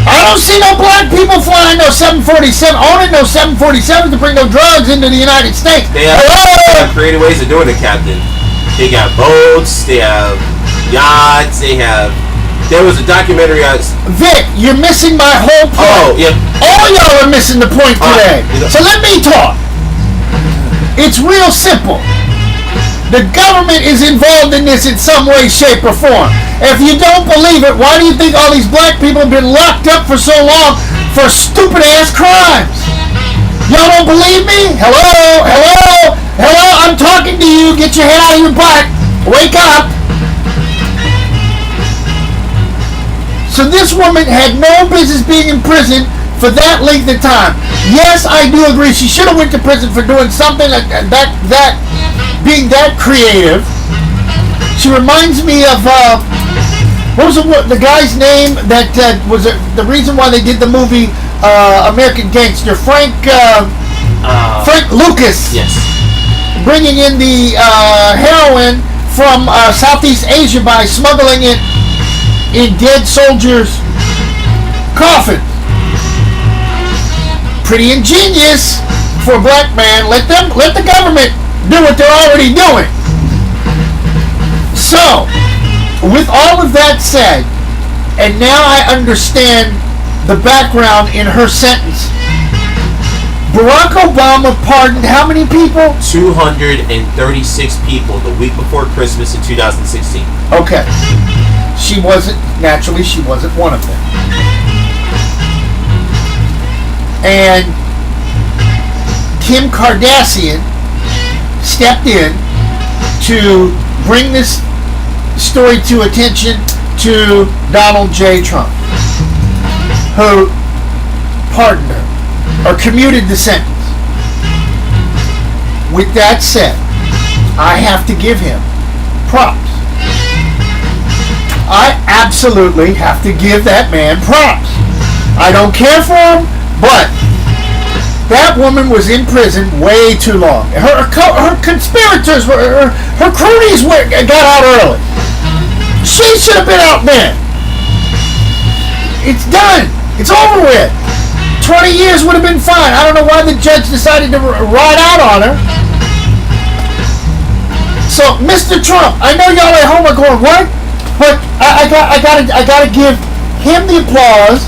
S4: I don't see no black people flying no 747, owning no 747s to bring no drugs into the United States.
S9: They have creative ways of doing it, Captain. They got boats, they have yachts, there was a documentary
S4: Vic, you're missing my whole point.
S9: Oh, yeah.
S4: All y'all are missing the point today. So let me talk. It's real simple. The government is involved in this in some way, shape, or form. If you don't believe it, why do you think all these black people have been locked up for so long for stupid-ass crimes? Y'all don't believe me? Hello? Hello? Hello? I'm talking to you. Get your head out of your butt. Wake up. So this woman had no business being in prison for that length of time. Yes, I do agree. She should have went to prison for doing something like that being that creative. She reminds me of what was the guy's name that was the reason why they did the movie American Gangster? Frank Lucas.
S9: Yes.
S4: Bringing in the heroin from Southeast Asia by smuggling it in dead soldiers' coffins. Pretty ingenious for a black man. Let the government do what they're already doing. So, with all of that said, and now I understand the background in her sentence. Barack Obama pardoned how many people?
S9: 236 people the week before Christmas in 2016.
S4: Okay. She wasn't one of them. And Kim Kardashian stepped in to bring this story to attention to Donald J. Trump, who pardoned her or commuted the sentence. With that said, I have to give him props. I absolutely have to give that man props. I don't care for him, but That woman was in prison way too long. Her conspirators, her cronies got out early. She should have been out then. It's done. It's over with. 20 years would have been fine. I don't know why the judge decided to ride out on her. So, Mr. Trump, I know y'all at home are going, what? But I gotta give him the applause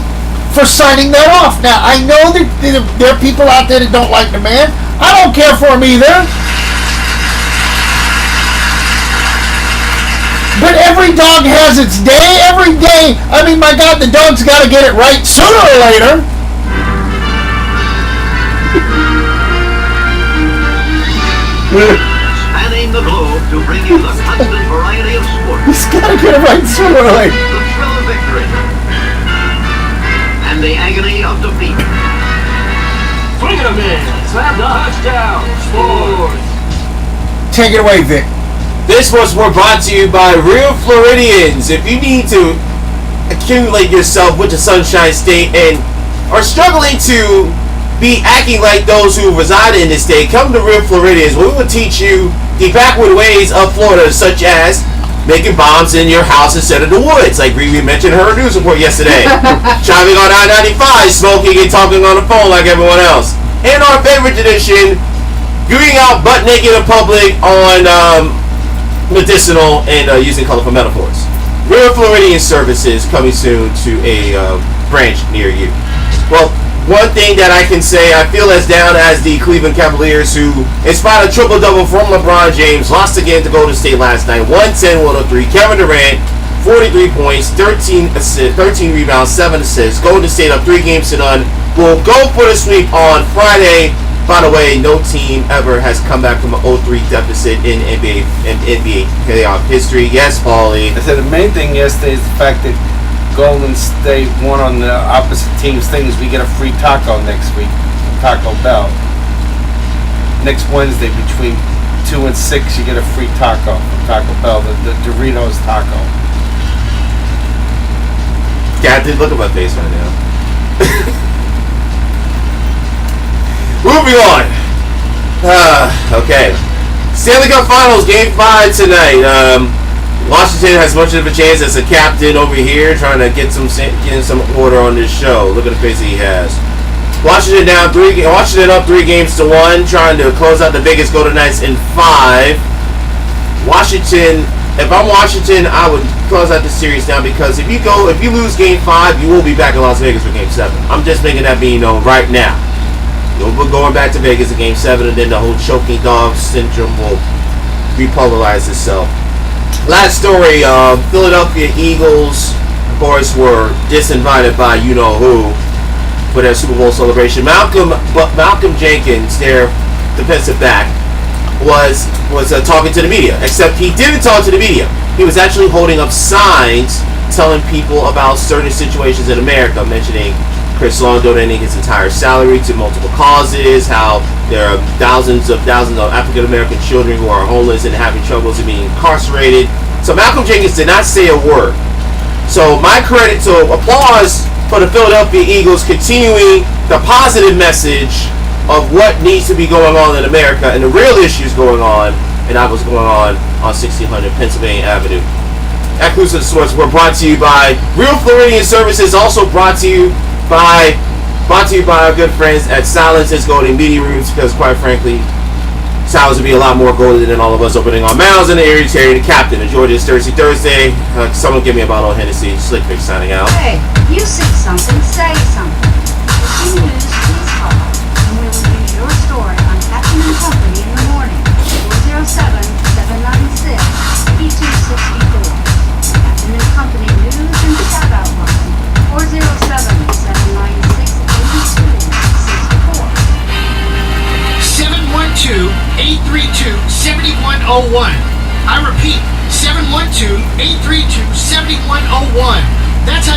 S4: for signing that off. Now, I know that there are people out there that don't like the man. I don't care for him either. But every dog has its day. Every day. I mean, my God, the dog's got to get it right sooner or later.
S18: Spanning the globe to bring you the constant variety of sports.
S4: He's got to get it right sooner or later.
S18: The thrill of victory. And the agony of defeat.
S6: Swing it a man. Slam the touchdown. Sports.
S4: Take it away, Vic.
S9: This was brought to you by Real Floridians. If you need to accumulate yourself with the Sunshine State and are struggling to be acting like those who reside in this state, come to Real Floridians, where we will teach you the backward ways of Florida, such as making bombs in your house instead of the woods, like we mentioned in her news report yesterday. Driving on I-95, smoking and talking on the phone like everyone else. And our favorite tradition, viewing out butt naked in public on medicinal and using colorful metaphors. Real Floridian Services coming soon to a branch near you. Well, one thing that I can say, I feel as down as the Cleveland Cavaliers, who, in spite of triple-double from LeBron James, lost again to Golden State last night, 110-103. Kevin Durant, 43 points, 13 rebounds, 7 assists. Golden State up 3-0. Will go for the sweep on Friday. By the way, no team ever has come back from an 0-3 deficit in NBA playoff history. Yes, Paulie.
S10: I said the main thing yesterday is the fact that Golden State won on the opposite team's things. We get a free taco next week from Taco Bell. Next Wednesday between 2 and 6, you get a free taco from Taco Bell, the Doritos taco.
S9: Yeah, I did look at my face right now. Moving on. Okay. Stanley Cup Finals, Game 5 tonight. Washington has much of a chance as a captain over here, trying to get some order on this show. Look at the face that he has. Washington up 3-1, trying to close out the Vegas Golden Knights in 5. Washington. If I'm Washington, I would close out the series now, because if you lose Game 5, you will be back in Las Vegas for Game 7. I'm just making that being known right now. You'll be going back to Vegas in Game 7, and then the whole choking dog syndrome will repolarize itself. Last story, Philadelphia Eagles, of course, were disinvited by you-know-who for their Super Bowl celebration. Malcolm Jenkins, their defensive back, was talking to the media, except he didn't talk to the media. He was actually holding up signs telling people about certain situations in America, mentioning Chris Long donating his entire salary to multiple causes, how there are thousands of African-American children who are homeless and having troubles in being incarcerated. So Malcolm Jenkins did not say a word. So my credit to applause for the Philadelphia Eagles continuing the positive message of what needs to be going on in America and the real issues going on, and that was going on 1600 Pennsylvania Avenue. Exclusive Source were brought to you by Real Floridian Services, also brought to you by our good friends at Silence's Golden Media Rooms, because quite frankly, Silence would be a lot more golden than all of us opening our mouths in the area. Terry the Captain. Enjoy this Thursday. Someone give me a bottle of Hennessy. Slick Vic signing out.
S8: Hey, you see something, say something. If you news, please call, and we will use your story on Captain and Company in the morning. 407-796-8264. Captain and Company News and Shout Out Line. 407-796-8264.
S12: 712-832-7101. I repeat, 712-832-7101. That's how